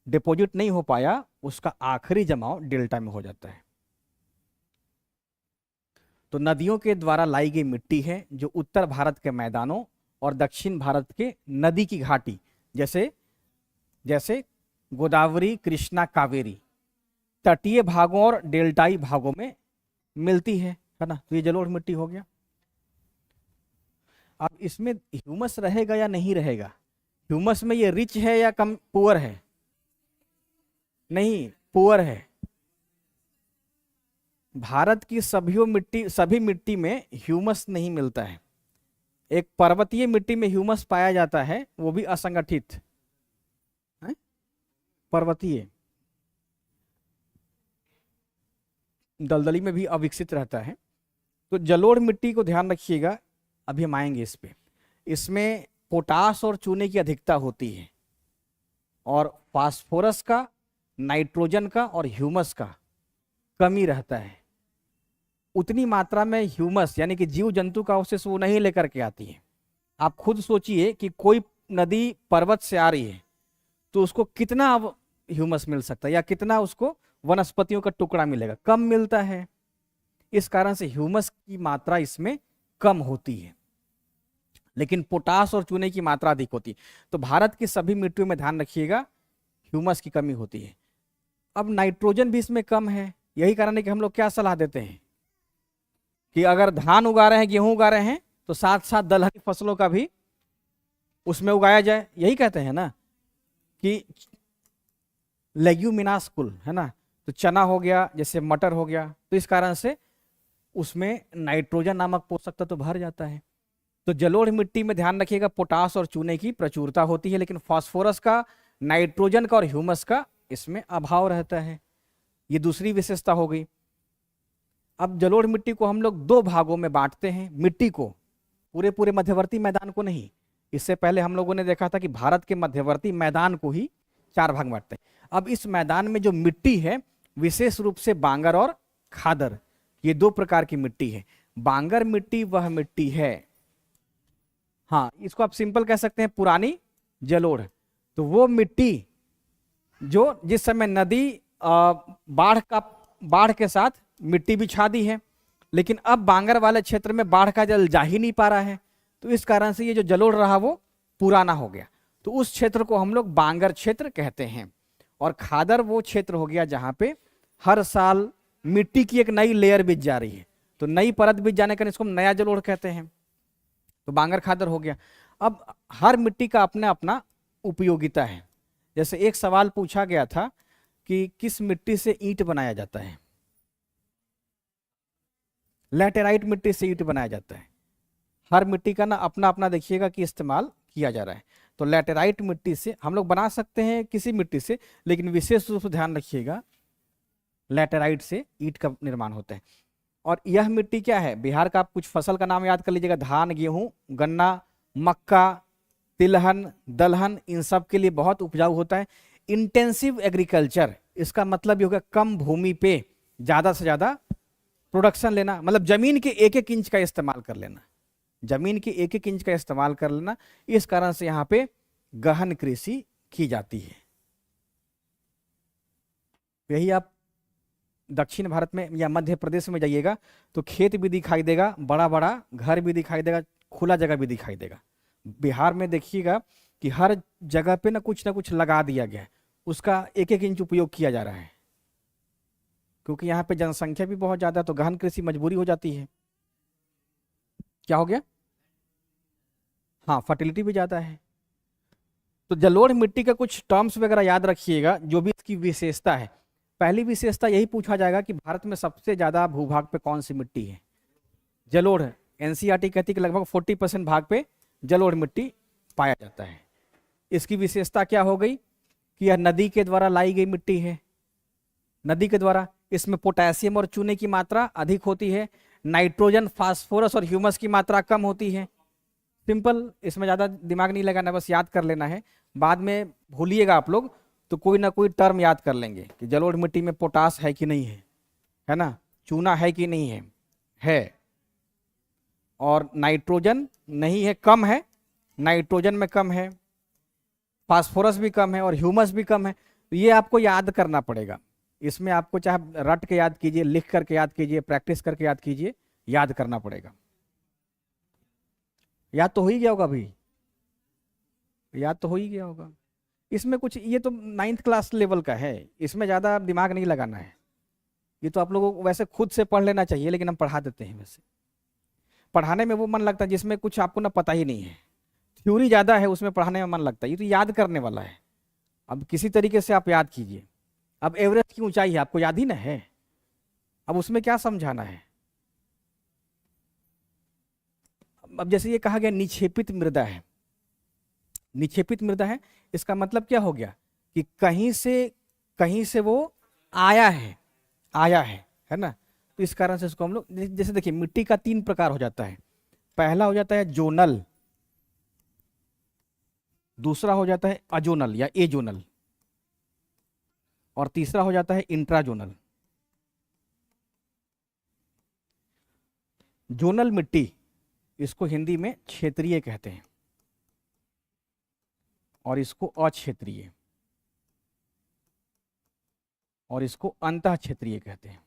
डिपॉजिट नहीं हो पाया, उसका आखिरी जमाव डेल्टा में हो जाता है। तो नदियों के द्वारा लाई गई मिट्टी है, जो उत्तर भारत के मैदानों और दक्षिण भारत के नदी की घाटी, जैसे जैसे गोदावरी, कृष्णा, कावेरी, तटीय भागों और डेल्टाई भागों में मिलती है ना। तो ये जलोढ़ मिट्टी हो गया। अब इसमें ह्यूमस रहेगा या नहीं रहेगा? ह्यूमस में ये रिच है या कम, पुअर है? नहीं, पुअर है। भारत की सभी मिट्टी में ह्यूमस नहीं मिलता है। एक पर्वतीय मिट्टी में ह्यूमस पाया जाता है, वो भी असंगठित है, पर्वतीय। दलदली में भी अविकसित रहता है। तो जलोढ़ मिट्टी को ध्यान रखिएगा, अभी हम आएंगे इस पे। इसमें पोटास और चूने की अधिकता होती है, और फास्फोरस का, नाइट्रोजन का और ह्यूमस का कमी रहता है। उतनी मात्रा में ह्यूमस यानी कि जीव जंतु का अवशेष वो नहीं लेकर के आती है। आप खुद सोचिए कि कोई नदी पर्वत से आ रही है, तो उसको कितना ह्यूमस मिल सकता है, या कितना उसको वनस्पतियों का टुकड़ा मिलेगा, कम मिलता है। इस कारण से ह्यूमस की मात्रा इसमें कम होती है, लेकिन पोटास और चूने की मात्रा अधिक होती है। तो भारत की सभी मिट्टियों में ध्यान रखिएगा ह्यूमस की कमी होती है। अब नाइट्रोजन भी इसमें कम है। यही कारण है कि हम लोग क्या सलाह देते हैं कि अगर धान उगा रहे हैं, गेहूं उगा रहे हैं, तो साथ साथ दलहनी फसलों का भी उसमें उगाया जाए। यही कहते हैं ना कि लेग्यूमिनास कुल है ना, तो चना हो गया, जैसे मटर हो गया, तो इस कारण से उसमें नाइट्रोजन नामक पोषक तत्व तो भर जाता है। तो जलोढ़ मिट्टी में ध्यान रखिएगा पोटास और चूने की प्रचुरता होती है, लेकिन फास्फोरस का, नाइट्रोजन का और ह्यूमस का इसमें अभाव रहता है। ये दूसरी विशेषता हो गई। अब जलोढ़ मिट्टी को हम लोग दो भागों में बांटते हैं, मिट्टी को, पूरे पूरे मध्यवर्ती मैदान को नहीं। इससे पहले हम लोगों ने देखा था कि भारत के मध्यवर्ती मैदान को ही चार भाग में बांटते हैं। अब इस मैदान में जो मिट्टी है, विशेष रूप से बांगर और खादर, ये दो प्रकार की मिट्टी है। बांगर मिट्टी वह मिट्टी है, हाँ इसको आप सिंपल कह सकते हैं पुरानी जलोढ़। तो वो मिट्टी जो जिस समय नदी बाढ़ के साथ मिट्टी बिछा दी है, लेकिन अब बांगर वाले क्षेत्र में बाढ़ का जल जा ही नहीं पा रहा है, तो इस कारण से ये जो जलोढ़ रहा वो पुराना हो गया। तो उस क्षेत्र को हम लोग बांगर क्षेत्र कहते हैं। और खादर वो क्षेत्र हो गया जहां पे हर साल मिट्टी की एक नई लेयर बिछ जा रही है, तो नई परत बिछ जाने का इसको हम नया जलोढ़ कहते हैं। तो बांगर खादर हो गया। अब हर मिट्टी का अपना अपना उपयोगिता है। जैसे एक सवाल पूछा गया था कि किस मिट्टी से ईंट बनाया जाता है, लैटेराइट मिट्टी से ईंट बनाया जाता है। हर मिट्टी का ना अपना अपना देखिएगा कि इस्तेमाल किया जा रहा है। तो लैटेराइट मिट्टी से हम लोग बना सकते हैं किसी मिट्टी से, लेकिन विशेष रूप से ध्यान रखिएगा लैटेराइट से ईंट का निर्माण होता है। और यह मिट्टी क्या है, बिहार का आप कुछ फसल का नाम याद कर लीजिएगा, धान, गेहूं, गन्ना, मक्का, तिलहन, दलहन, इन सब के लिए बहुत उपजाऊ होता है। इंटेंसिव एग्रीकल्चर, इसका मतलब ये होगा कम भूमि पे ज्यादा से ज्यादा प्रोडक्शन लेना, मतलब जमीन के एक एक इंच का इस्तेमाल कर लेना, जमीन के एक एक इंच का इस्तेमाल कर लेना। इस कारण से यहाँ पे गहन कृषि की जाती है। यही आप दक्षिण भारत में या मध्य प्रदेश में जाइएगा तो खेत भी दिखाई देगा, बड़ा बड़ा घर भी दिखाई देगा, खुला जगह भी दिखाई देगा। बिहार में देखिएगा कि हर जगह पे ना कुछ लगा दिया गया है, उसका एक एक इंच उपयोग किया जा रहा है, क्योंकि यहाँ पे जनसंख्या भी बहुत ज्यादा है, तो गहन कृषि मजबूरी हो जाती है। क्या हो गया, हाँ फर्टिलिटी भी ज्यादा है। तो जलोढ़ मिट्टी का कुछ टर्म्स वगैरह याद रखिएगा जो भी इसकी विशेषता है। पहली विशेषता यही पूछा जाएगा कि भारत में सबसे ज्यादा भूभाग पे कौन सी मिट्टी है, जलोढ़। एनसीईआरटी कहती है कि लगभग 40% भाग पे जलोढ़ मिट्टी पाया जाता है। इसकी विशेषता क्या हो गई कि यह नदी के द्वारा लाई गई मिट्टी है, नदी के द्वारा। इसमें पोटेशियम और चूने की मात्रा अधिक होती है, नाइट्रोजन, फास्फोरस और ह्यूमस की मात्रा कम होती है। सिंपल, इसमें ज़्यादा दिमाग नहीं लगाना, बस याद कर लेना है। बाद में भूलिएगा आप लोग तो कोई ना कोई टर्म याद कर लेंगे कि जलोढ़ मिट्टी में पोटास है कि नहीं है ना, चूना है कि नहीं है, और नाइट्रोजन नहीं है, कम है, नाइट्रोजन में कम है, फास्फोरस भी कम है और ह्यूमस भी कम है। तो ये आपको याद करना पड़ेगा। इसमें आपको चाहे रट के याद कीजिए, लिख करके याद कीजिए, प्रैक्टिस करके याद कीजिए, याद करना पड़ेगा। याद तो हो ही गया होगा अभी, याद तो हो ही गया होगा। इसमें कुछ, ये तो 9th क्लास लेवल का है, इसमें ज़्यादा दिमाग नहीं लगाना है। ये तो आप लोगों को वैसे खुद से पढ़ लेना चाहिए, लेकिन हम पढ़ा देते हैं। वैसे पढ़ाने में वो मन लगता है जिसमें कुछ आपको ना पता ही नहीं है, थ्योरी ज़्यादा है, उसमें पढ़ाने में मन लगता है। ये तो याद करने वाला है, अब किसी तरीके से आप याद कीजिए। अब एवरेस्ट की ऊंचाई है, आपको याद ही ना है, अब उसमें क्या समझाना है। अब जैसे ये कहा गया निक्षेपित मृदा है, निक्षेपित मृदा है, इसका मतलब क्या हो गया कि कहीं से वो आया है ना। तो इस कारण से इसको हम लोग, जैसे देखिए मिट्टी का 3 प्रकार हो जाता है। पहला हो जाता है जोनल, दूसरा हो जाता है अजोनल या एजोनल, और तीसरा हो जाता है इंट्राजोनल। जोनल मिट्टी, इसको हिंदी में क्षेत्रीय कहते हैं, और इसको अक्षेत्रीय। और इसको अंतः क्षेत्रीय कहते हैं।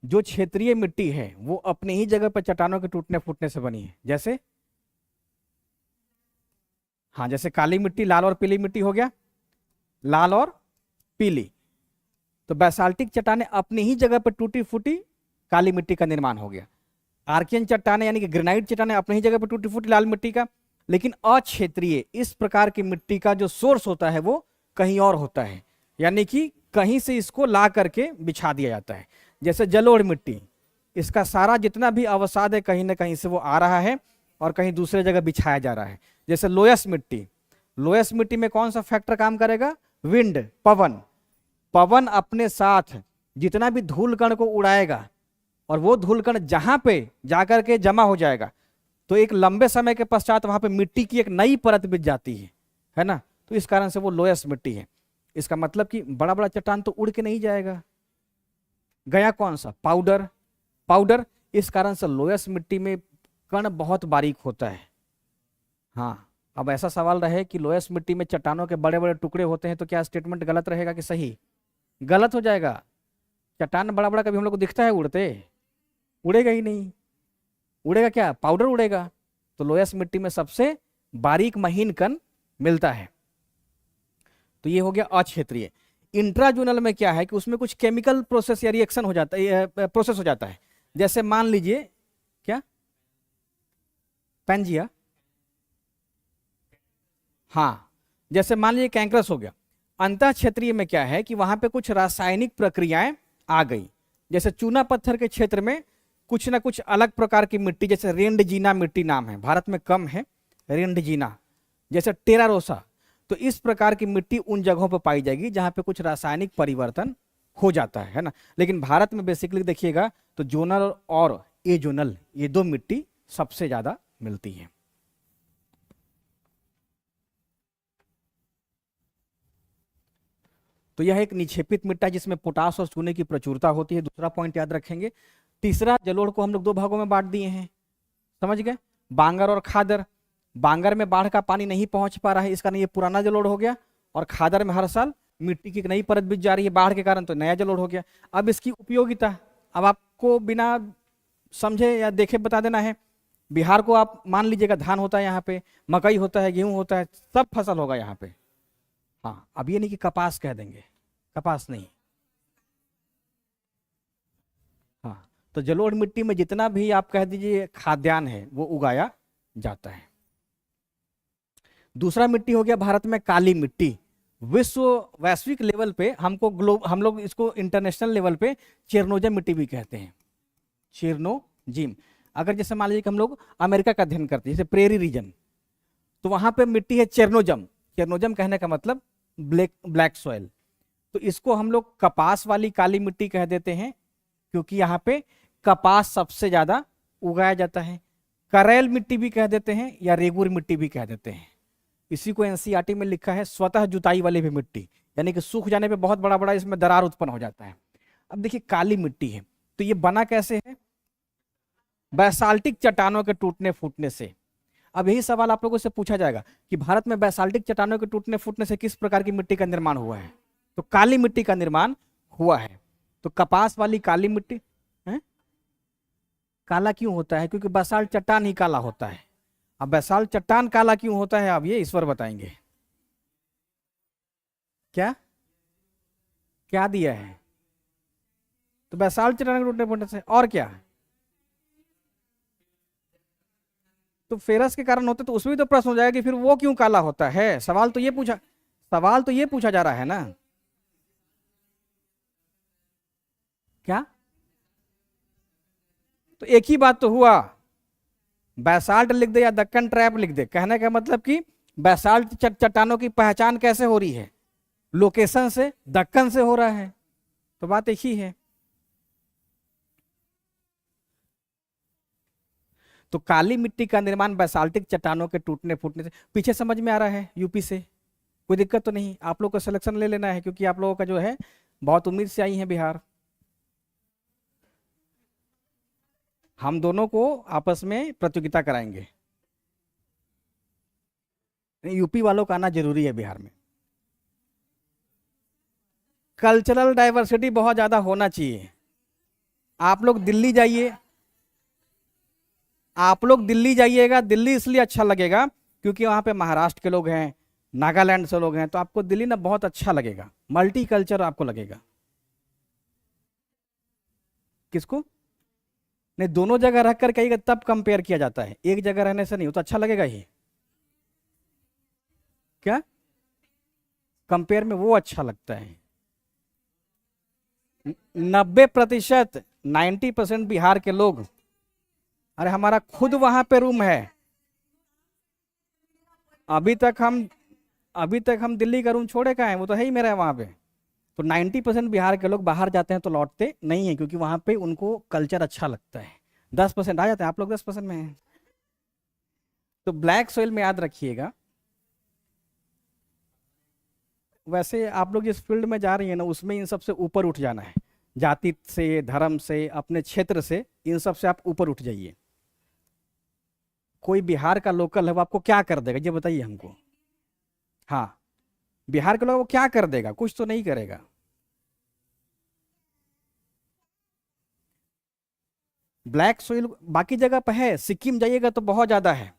जो क्षेत्रीय मिट्टी है वो अपनी ही जगह पर चट्टानों के टूटने फूटने से बनी है। जैसे, हाँ, जैसे काली मिट्टी, लाल और पीली मिट्टी हो गया, लाल और पीली। तो बैसाल्टिक चट्टानें अपनी ही जगह पर टूटी फूटी काली मिट्टी का निर्माण हो गया। आर्कियन चट्टानें यानी कि ग्रेनाइट चट्टानें अपनी ही जगह पर टूटी फूटी लाल मिट्टी का। लेकिन अक्षेत्रीय, इस प्रकार की मिट्टी का जो सोर्स होता है वो कहीं और होता है, यानी कि कहीं से इसको ला करके बिछा दिया जाता है। जैसे जलोढ़ मिट्टी, इसका सारा जितना भी अवसाद है कहीं ना कहीं से वो आ रहा है और कहीं दूसरे जगह बिछाया जा रहा है। जैसे लोयस मिट्टी, लोयस मिट्टी में कौन सा फैक्टर काम करेगा? विंड, पवन। पवन अपने साथ जितना भी धूल कण को उड़ाएगा और वो धूल कण जहां पे जाकर के जमा हो जाएगा तो एक लंबे समय के पश्चात वहां पे मिट्टी की एक नई परत बिछ जाती है ना। तो इस कारण से वो लोयस मिट्टी है। इसका मतलब कि बड़ा बड़ा चट्टान तो उड़ के नहीं जाएगा, गया कौन सा? पाउडर। पाउडर, इस कारण से लोयस मिट्टी में कण बहुत बारीक होता है। हाँ, अब ऐसा सवाल रहे कि लोयस मिट्टी में चट्टानों के बड़े बड़े टुकड़े होते हैं तो क्या स्टेटमेंट गलत रहेगा कि सही? गलत हो जाएगा। चट्टान बड़ा बड़ा कभी हम लोग को दिखता है उड़ते? उड़ेगा ही नहीं। उड़ेगा क्या? पाउडर उड़ेगा। तो लोयस मिट्टी में सबसे बारीक महीन कण मिलता है। तो ये हो गया अक्षेत्रीय। इंट्राजोनल में क्या है कि उसमें कुछ केमिकल प्रोसेस या रिएक्शन हो जाता है, प्रोसेस हो जाता है। जैसे मान लीजिए, क्या? पैंजिया, हाँ, जैसे मान लीजिए कैंक्रस हो गया। अंतः क्षेत्रीय में क्या है कि वहां पे कुछ रासायनिक प्रक्रियाएं आ गई। जैसे चूना पत्थर के क्षेत्र में कुछ ना कुछ अलग प्रकार की मिट्टी, जैसे रेंडजीना मिट्टी नाम है, भारत में कम है रेंडजीना, जैसे टेरारोसा। तो इस प्रकार की मिट्टी उन जगहों पर पाई जाएगी जहां पे कुछ रासायनिक परिवर्तन हो जाता है ना। लेकिन भारत में बेसिकली देखिएगा तो जोनल और एजोनल, ये दो मिट्टी सबसे ज्यादा मिलती है। तो यह एक निक्षेपित मिट्टी है जिसमें पोटास और चूने की प्रचुरता होती है। दूसरा पॉइंट याद रखेंगे। तीसरा, जलोढ़ को हम लोग दो भागों में बांट दिए हैं, समझ गए? बांगर और खादर। बांगर में बाढ़ का पानी नहीं पहुंच पा रहा है, इसका ये पुराना जलोढ़ हो गया। और खादर में हर साल मिट्टी की एक नई परत बिछ जा रही है बाढ़ के कारण, तो नया जलोढ़ हो गया। अब इसकी उपयोगिता अब आपको बिना समझे या देखे बता देना है। बिहार को आप मान लीजिएगा, धान होता है यहाँ पे, मकई होता है, गेहूं होता है, सब फसल होगा यहाँ पे। हाँ, अब ये नहीं कि कपास कह देंगे, कपास नहीं। हाँ, तो जलोढ़ मिट्टी में जितना भी आप कह दीजिए खाद्यान्न है वो उगाया जाता है। दूसरा मिट्टी हो गया भारत में काली मिट्टी। वैश्विक लेवल पे हम लोग इसको इंटरनेशनल लेवल पे चेरनोजम मिट्टी भी कहते हैं, चेरनोजिम। अगर जैसे मान लीजिए कि हम लोग अमेरिका का अध्ययन करते हैं, जैसे प्रेरी रीजन, तो वहां पे मिट्टी है चेरनोजम। चेरनोजम कहने का मतलब ब्लैक सॉइल। तो इसको हम लोग कपास वाली काली मिट्टी कह देते हैं, क्योंकि यहाँ पे कपास सबसे ज्यादा उगाया जाता है। करेल मिट्टी भी कह देते हैं या रेगुर मिट्टी भी कह देते हैं। इसी को एनसीईआरटी में लिखा है स्वतः जुताई वाली भी मिट्टी, यानी कि सूख जाने पे बहुत बड़ा बड़ा इसमें दरार उत्पन्न हो जाता है। अब देखिए काली मिट्टी है, तो ये बना कैसे है? बैसाल्टिक चट्टानों के टूटने फूटने से। अब यही सवाल आप लोगों से पूछा जाएगा कि भारत में बैसाल्टिक चट्टानों के टूटने फूटने से किस प्रकार की मिट्टी का निर्माण हुआ है? तो काली मिट्टी का निर्माण हुआ है। तो कपास वाली काली मिट्टी है। काला क्यों होता है? क्योंकि बैसाल्ट चट्टान ही काला होता है। अब बैसाल्ट चट्टान काला क्यों होता है, अब ये ईश्वर बताएंगे। क्या क्या दिया है? तो बैसाल्ट चट्टान के टूटने फूटने से, और क्या? तो फेरस के कारण होते, तो उसमें भी तो प्रश्न हो जाएगा कि फिर वो क्यों काला होता है। सवाल तो ये पूछा जा रहा है ना। क्या? तो एक ही बात तो हुआ, बैसाल्ट लिख दे या दक्कन ट्रैप लिख दे, कहने का मतलब कि बैसाल्ट चट्टानों की पहचान कैसे हो रही है? लोकेशन से, दक्कन से हो रहा है। तो बात एक ही है। तो काली मिट्टी का निर्माण बैसाल्टिक चट्टानों के टूटने फूटने से। पीछे समझ में आ रहा है? यूपी से कोई दिक्कत तो नहीं? आप लोग को सिलेक्शन ले लेना है, क्योंकि आप लोगों का जो है बहुत उम्मीद से आई है बिहार। हम दोनों को आपस में प्रतियोगिता कराएंगे। यूपी वालों का आना जरूरी है बिहार में। कल्चरल डाइवर्सिटी बहुत ज्यादा होना चाहिए। आप लोग दिल्ली जाइए, आप लोग दिल्ली जाइएगा, दिल्ली इसलिए अच्छा लगेगा क्योंकि वहां पे महाराष्ट्र के लोग हैं, नागालैंड से लोग हैं, तो आपको दिल्ली ना बहुत अच्छा लगेगा, मल्टी कल्चर आपको लगेगा। किसको? नहीं, दोनों जगह रख कर कहीं तब कंपेयर किया जाता है, एक जगह रहने से नहीं, वो तो अच्छा लगेगा ही। क्या कंपेयर में वो अच्छा लगता है? 90%, 90% बिहार के लोग, अरे हमारा खुद वहां पे रूम है। अभी तक हम अभी तक हम दिल्ली का रूम छोड़े का है, वो तो है ही मेरा है वहां पे। तो 90% बिहार के लोग बाहर जाते हैं तो लौटते नहीं है, क्योंकि वहां पे उनको कल्चर अच्छा लगता है। 10% आ जाते हैं, आप लोग 10% में हैं। तो ब्लैक सोइल में याद रखिएगा। वैसे आप लोग जिस फील्ड में जा रही है ना, उसमें इन सबसे ऊपर उठ जाना है, जाति से, धर्म से, अपने क्षेत्र से, इन सब से आप ऊपर उठ जाइए। कोई बिहार का लोकल है, वो आपको क्या कर देगा ये बताइए हमको। हाँ, बिहार के लोग वो क्या कर देगा? कुछ तो नहीं करेगा। ब्लैक सोइल बाकी जगह पर है, सिक्किम जाइएगा तो बहुत ज्यादा है।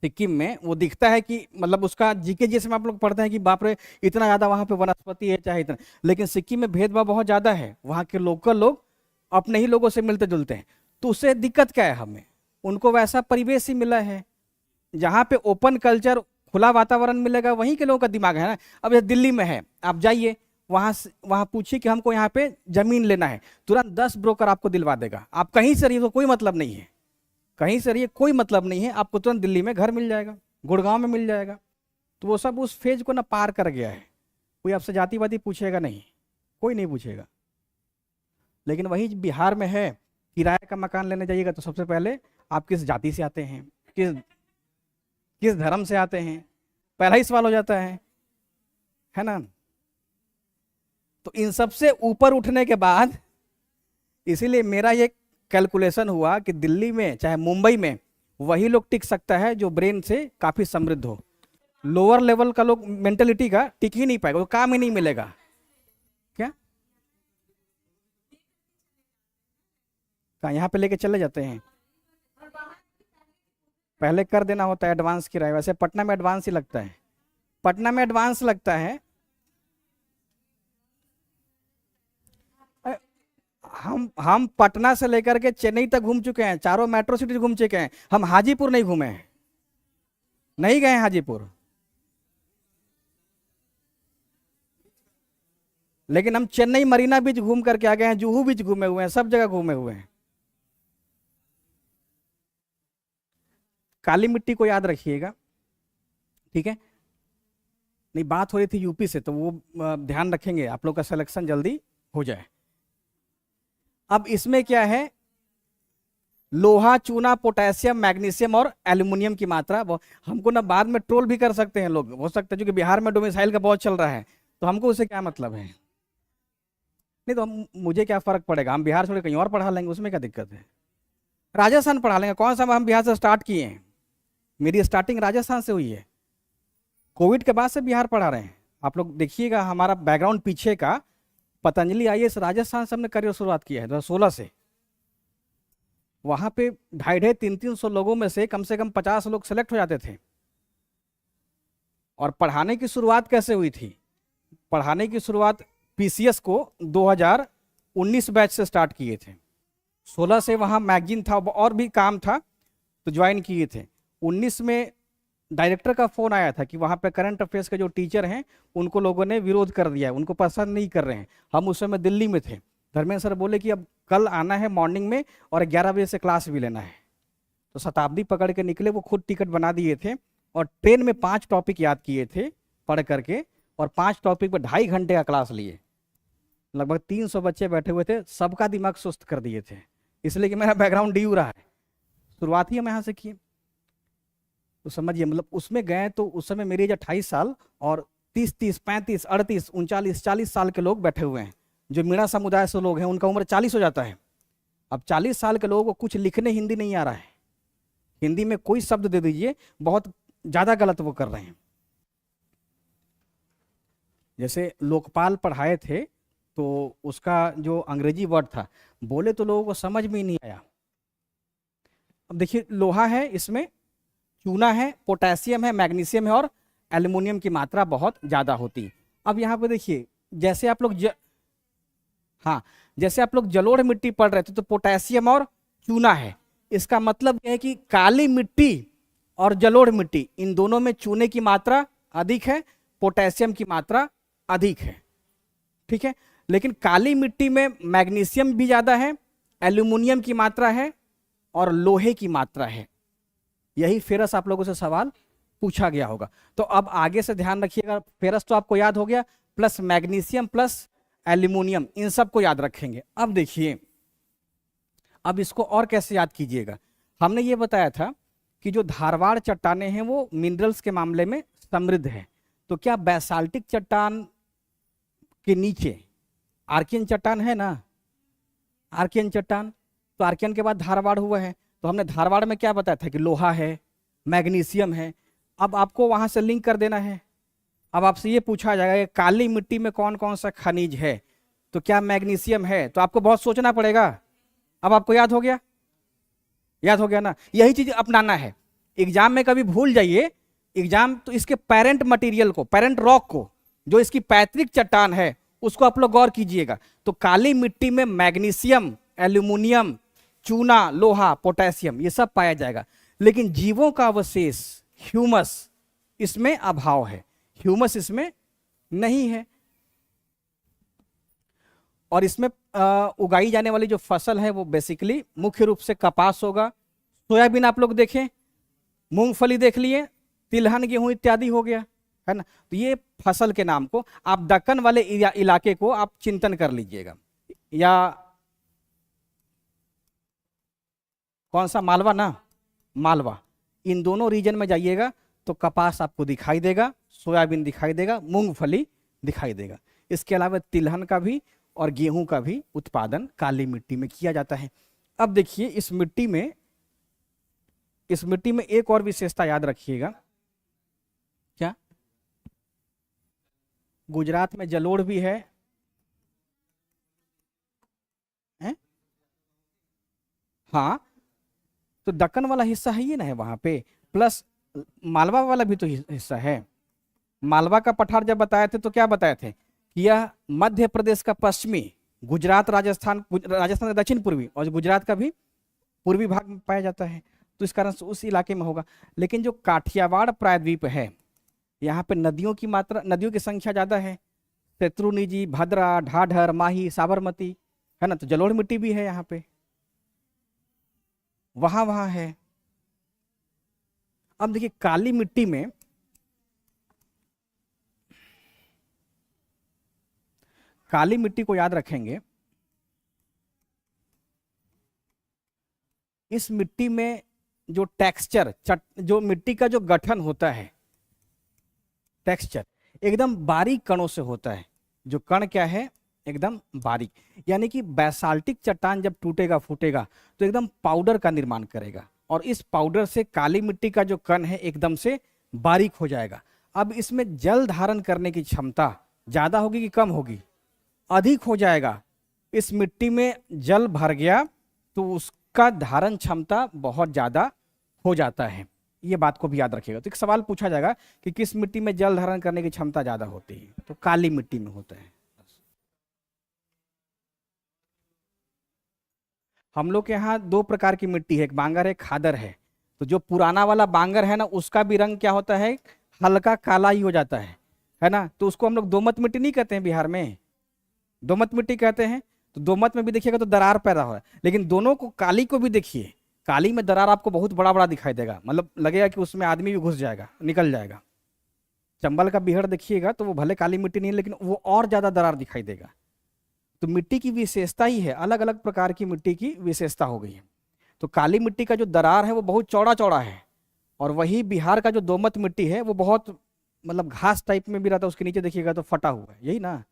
सिक्किम में वो दिखता है कि मतलब उसका जीके जैसे में आप लोग पढ़ते हैं कि बाप रे इतना ज्यादा वहां पे वनस्पति है, चाहे इतना, लेकिन सिक्किम में भेदभाव बहुत ज्यादा है। वहां के लोकल लोग अपने ही लोगों से मिलते जुलते हैं, तो उससे दिक्कत क्या है हमें? उनको वैसा परिवेश ही मिला है जहाँ पे ओपन कल्चर, खुला वातावरण मिलेगा, वहीं के लोगों का दिमाग है ना। अब ये दिल्ली में है, आप जाइए वहां पूछिए कि हमको यहाँ पे जमीन लेना है, तुरंत 10 ब्रोकर आपको दिलवा देगा। आप कहीं से रहिए तो कोई मतलब नहीं है, कहीं से रहिए कोई मतलब नहीं है, आपको तुरंत दिल्ली में घर मिल जाएगा, गुड़गांव में मिल जाएगा। तो वो सब उस फेज को ना पार कर गया है। कोई आपसे जातिवादी पूछेगा नहीं, कोई नहीं पूछेगा। लेकिन वही बिहार में है, किराए का मकान लेने जाइएगा तो सबसे पहले आप किस जाति से आते हैं, किस किस धर्म से आते हैं, पहला ही सवाल हो जाता है ना। तो इन सबसे ऊपर उठने के बाद, इसीलिए मेरा ये कैलकुलेशन हुआ कि दिल्ली में चाहे मुंबई में वही लोग टिक सकता है जो ब्रेन से काफी समृद्ध हो। लोअर लेवल का लोग मेंटेलिटी का टिक ही नहीं पाएगा, वो काम ही नहीं मिलेगा। क्या यहाँ पे लेके चले जाते हैं, पहले कर देना होता है एडवांस किराया। वैसे पटना में एडवांस ही लगता है, पटना में एडवांस लगता है। हम पटना से लेकर के चेन्नई तक घूम चुके हैं, चारों मेट्रो सिटी घूम चुके हैं, हम हाजीपुर नहीं घूमे हैं, नहीं गए हैं हाजीपुर। लेकिन हम चेन्नई मरीना बीच घूम करके आ गए हैं, जुहू बीच घूमे हुए हैं, सब जगह घूमे हुए हैं। काली मिट्टी को याद रखिएगा, ठीक है। नहीं, बात हो रही थी यूपी से, तो वो ध्यान रखेंगे आप लोग का सिलेक्शन जल्दी हो जाए। अब इसमें क्या है, लोहा, चूना, पोटेशियम, मैग्नीशियम और एल्यूमिनियम की मात्रा। वो हमको ना बाद में ट्रोल भी कर सकते हैं लोग, हो सकता है क्योंकि बिहार में डोमिसाइल का बहुत चल रहा है, तो हमको उससे क्या मतलब है? नहीं तो मुझे क्या फर्क पड़ेगा, हम बिहार छोड़ कहीं और पढ़ा लेंगे, उसमें क्या दिक्कत है? राजस्थान पढ़ा लेंगे, कौन सा हम बिहार से स्टार्ट किए हैं, मेरी स्टार्टिंग राजस्थान से हुई है, कोविड के बाद से बिहार पढ़ा रहे हैं। आप लोग देखिएगा हमारा बैकग्राउंड पीछे का, पतंजलि आईएएस राजस्थान से हमने करियर शुरुआत किया है 2016 से। वहां पे 250-300 लोगों में से कम 50 लोग सेलेक्ट हो जाते थे। और पढ़ाने की शुरुआत कैसे हुई थी? पढ़ाने की शुरुआत पीसीएस को 2019 बैच से स्टार्ट किए थे। 16 से वहाँ मैगजीन था और भी काम था, तो ज्वाइन किए थे। 19 में डायरेक्टर का फोन आया था कि वहाँ पे करंट अफेयर्स के जो टीचर हैं उनको लोगों ने विरोध कर दिया है, उनको पसंद नहीं कर रहे हैं। हम उस समय दिल्ली में थे, धर्मेंद्र सर बोले कि अब कल आना है मॉर्निंग में और 11 बजे से क्लास भी लेना है। तो शताब्दी पकड़ के निकले, वो खुद टिकट बना दिए थे और ट्रेन में 5 टॉपिक याद किए थे पढ़ करके, और 5 टॉपिक पर 2.5 घंटे का क्लास लिए। लगभग 300 बच्चे बैठे हुए थे, सबका दिमाग सुस्त कर दिए थे, इसलिए कि मेरा बैकग्राउंड डीयू रहा है, शुरुआत ही हम यहाँ से किए। तो समझिए, मतलब उसमें गए तो उस समय मेरी एज 28 साल और 30, 35, 38, 39, 40 साल के लोग बैठे हुए हैं। जो मीणा समुदाय से लोग हैं उनका उम्र 40 हो जाता है। अब 40 साल के लोगों को कुछ लिखने हिंदी नहीं आ रहा है, हिंदी में कोई शब्द दे दीजिए, बहुत ज्यादा गलत वो कर रहे हैं। जैसे लोकपाल पढ़ाए थे तो उसका जो अंग्रेजी वर्ड था, बोले तो लोगों को समझ में ही नहीं आया। अब देखिए लोहा है, इसमें चूना है, पोटेशियम है, मैग्नीशियम है और एल्युमिनियम की मात्रा बहुत ज्यादा होती है। अब यहाँ पे देखिए जैसे आप लोग हाँ, जैसे आप लोग जलोढ़ मिट्टी पढ़ रहे थे तो पोटेशियम और चूना है। इसका मतलब यह है कि काली मिट्टी और जलोढ़ मिट्टी, इन दोनों में चूने की मात्रा अधिक है, पोटेशियम की मात्रा अधिक है। ठीक है, लेकिन काली मिट्टी में मैग्नीशियम भी ज्यादा है, एल्यूमिनियम की मात्रा है और लोहे की मात्रा है। यही फेरस आप लोगों से सवाल पूछा गया होगा। तो अब आगे से ध्यान रखिएगा, फेरस तो आपको याद हो गया, प्लस मैग्नीशियम प्लस एल्यूमिनियम, इन सब को याद रखेंगे। अब देखिए, अब इसको और कैसे याद कीजिएगा। हमने ये बताया था कि जो धारवाड़ चट्टानें हैं वो मिनरल्स के मामले में समृद्ध है। तो क्या बैसाल्टिक चट्टान के नीचे आर्कियन चट्टान है ना, आर्कियन चट्टान, तो आर्कियन के बाद धारवाड़ हुआ है। तो हमने धारवाड़ में क्या बताया था कि लोहा है, मैग्नीशियम है। अब आपको वहां से लिंक कर देना है। अब आपसे ये पूछा जाएगा कि काली मिट्टी में कौन कौन सा खनिज है, तो क्या मैग्नीशियम है, तो आपको बहुत सोचना पड़ेगा। अब आपको याद हो गया, याद हो गया ना। यही चीज अपनाना है। एग्जाम में कभी भूल जाइए, एग्जाम तो इसके पेरेंट मटेरियल को, पेरेंट रॉक को, जो इसकी पैतृक चट्टान है उसको आप लोग गौर कीजिएगा। तो काली मिट्टी में मैग्नीशियम, एल्यूमिनियम, चूना, लोहा, पोटेशियम, ये सब पाया जाएगा। लेकिन जीवों का अवशेष ह्यूमस, इसमें अभाव है, ह्यूमस इसमें नहीं है। और इसमें उगाई जाने वाली जो फसल है वो बेसिकली मुख्य रूप से कपास होगा, सोयाबीन आप लोग देखें, मूंगफली देख लिए, तिलहन, गेहूं इत्यादि हो गया, है ना। तो ये फसल के नाम को आप दक्कन वाले इलाके को आप चिंतन कर लीजिएगा, या कौन सा, मालवा ना, मालवा, इन दोनों रीजन में जाइएगा तो कपास आपको दिखाई देगा, सोयाबीन दिखाई देगा, मूंगफली दिखाई देगा। इसके अलावा तिलहन का भी और गेहूं का भी उत्पादन काली मिट्टी में किया जाता है। अब देखिए इस मिट्टी में एक और विशेषता याद रखिएगा। क्या? गुजरात में जलोढ़ भी है, हाँ, तो दक्कन वाला हिस्सा है ये ना, है वहां पे, प्लस मालवा वाला भी तो हिस्सा है। मालवा का पठार जब बताए थे तो क्या बताए थे कि यह मध्य प्रदेश का पश्चिमी, गुजरात, राजस्थान का दक्षिण पूर्वी और गुजरात का भी पूर्वी भाग में पाया जाता है। तो इस कारण से उस इलाके में होगा। लेकिन जो काठियावाड़ प्रायद्वीप है, यहाँ पे नदियों की मात्रा, नदियों की संख्या ज्यादा है, शत्रुनिजी, भद्रा, ढाढर, माही, साबरमती, है ना। तो जलोढ़ मिट्टी भी है यहाँ पे, वहां है। अब देखिए काली मिट्टी में काली मिट्टी को याद रखेंगे, इस मिट्टी में जो टेक्सचर, जो मिट्टी का जो गठन होता है, टेक्सचर एकदम बारीक कणों से होता है। जो कण क्या है, एकदम बारीक, यानी कि बैसाल्टिक चट्टान जब टूटेगा फूटेगा तो एकदम पाउडर का निर्माण करेगा, और इस पाउडर से काली मिट्टी का जो कण है एकदम से बारीक हो जाएगा। अब इसमें जल धारण करने की क्षमता ज्यादा होगी कि कम होगी? अधिक हो जाएगा। इस मिट्टी में जल भर गया तो उसका धारण क्षमता बहुत ज्यादा हो जाता है। ये बात को भी याद रखिएगा। तो एक सवाल पूछा जाएगा कि किस मिट्टी में जल धारण करने की क्षमता ज्यादा होती है, तो काली मिट्टी में होता है। हम लोग के यहाँ दो प्रकार की मिट्टी है, एक बांगर है, खादर है। तो जो पुराना वाला बांगर है ना, उसका भी रंग क्या होता है, हल्का काला ही हो जाता है ना। तो उसको हम लोग दोमट मिट्टी नहीं कहते हैं, बिहार में दोमट मिट्टी कहते हैं। तो दोमट में भी देखिएगा तो दरार पैदा हो रहा है, लेकिन दोनों को, काली को भी देखिए, काली में दरार आपको बहुत बड़ा बड़ा दिखाई देगा, मतलब लगेगा कि उसमें आदमी भी घुस जाएगा, निकल जाएगा। चंबल का बिहड़ देखिएगा तो वो भले काली मिट्टी नहीं है, लेकिन वो और ज्यादा दरार दिखाई देगा। तो मिट्टी की विशेषता ही है, अलग अलग प्रकार की मिट्टी की विशेषता हो गई है। तो काली मिट्टी का जो दरार है वो बहुत चौड़ा चौड़ा है, और वही बिहार का जो दोमट मिट्टी है वो बहुत, मतलब घास टाइप में भी रहता है, उसके नीचे देखिएगा तो फटा हुआ है, यही ना,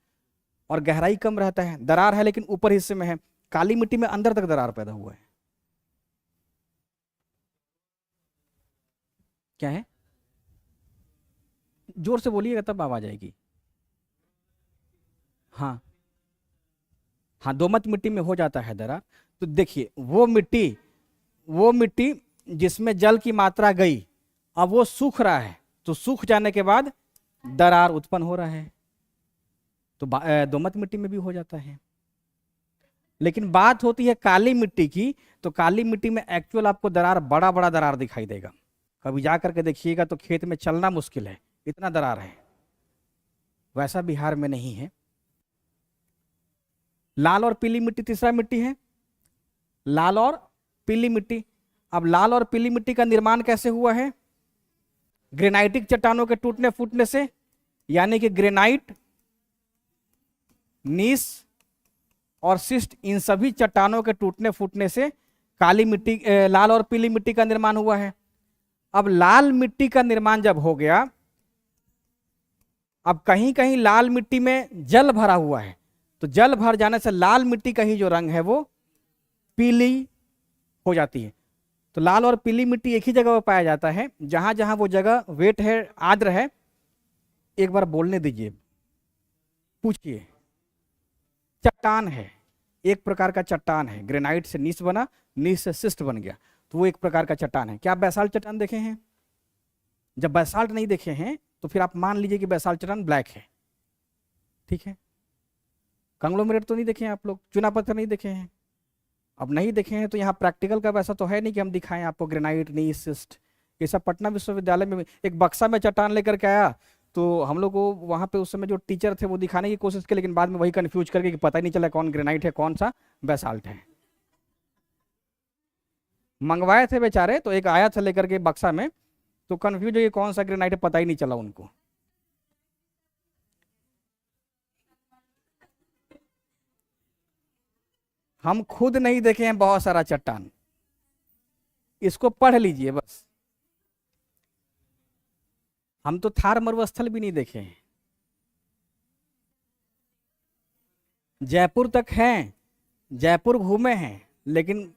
और गहराई कम रहता है। दरार है लेकिन ऊपर हिस्से में है, काली मिट्टी में अंदर तक दरार पैदा हुआ है। क्या है? जोर से बोलिएगा तब आवाज आएगी। हाँ हाँ, दोमट मिट्टी में हो जाता है दरार। तो देखिए वो मिट्टी जिसमें जल की मात्रा गई, अब वो सूख रहा है, तो सूख जाने के बाद दरार उत्पन्न हो रहा है, तो दोमट मिट्टी में भी हो जाता है। लेकिन बात होती है काली मिट्टी की, तो काली मिट्टी में एक्चुअल आपको दरार, बड़ा बड़ा दरार दिखाई देगा। कभी जा करके देखिएगा तो खेत में चलना मुश्किल है, इतना दरार है। वैसा बिहार में नहीं है। लाल और पीली मिट्टी तीसरा मिट्टी है, लाल और पीली मिट्टी। अब लाल और पीली मिट्टी का निर्माण कैसे हुआ है? ग्रेनाइटिक चट्टानों के टूटने फूटने से, यानी कि ग्रेनाइट, नीस और सिस्ट, इन सभी चट्टानों के टूटने फूटने से काली मिट्टी, लाल और पीली मिट्टी का निर्माण हुआ है। अब लाल मिट्टी का निर्माण जब हो गया, अब कहीं कहीं लाल मिट्टी में जल भरा हुआ है, तो जल भर जाने से लाल मिट्टी का ही जो रंग है वो पीली हो जाती है। तो लाल और पीली मिट्टी एक ही जगह पर पाया जाता है, जहां जहां वो जगह वेट है, आर्द्र है। एक बार बोलने दीजिए, पूछिए। चट्टान है, एक प्रकार का चट्टान है, ग्रेनाइट से नीस बना, नीस से सिस्ट बन गया, तो वो एक प्रकार का चट्टान है। क्या आप बैसाल्ट चट्टान देखे हैं? जब बैसाल्ट नहीं देखे हैं तो फिर आप मान लीजिए कि बैसाल्ट चट्टान ब्लैक है, ठीक है। कंग्लोमरेट तो नहीं देखे हैं आप लोग, चुना पत्थर नहीं देखे हैं? अब नहीं देखे हैं तो यहाँ प्रैक्टिकल का वैसा तो है नहीं कि हम दिखाएं आपको ग्रेनाइट, नीस, सिस्ट। ये सब पटना विश्वविद्यालय में एक बक्सा में चट्टान लेकर के आया, तो हम लोग को वहाँ पे उस समय जो टीचर थे वो दिखाने की कोशिश की, लेकिन बाद में वही कंफ्यूज करके कि पता ही नहीं चला कौन ग्रेनाइट है कौन सा बैसाल्ट है। मंगवाए थे बेचारे, तो एक आया था लेकर के बक्सा में, तो कंफ्यूज हो कि कौन सा ग्रेनाइट है, पता ही नहीं चला उनको। हम खुद नहीं देखे हैं बहुत सारा चट्टान, इसको पढ़ लीजिए बस। हम तो थार मरुस्थल भी नहीं देखे हैं। जयपुर तक हैं, जयपुर घूमे हैं, लेकिन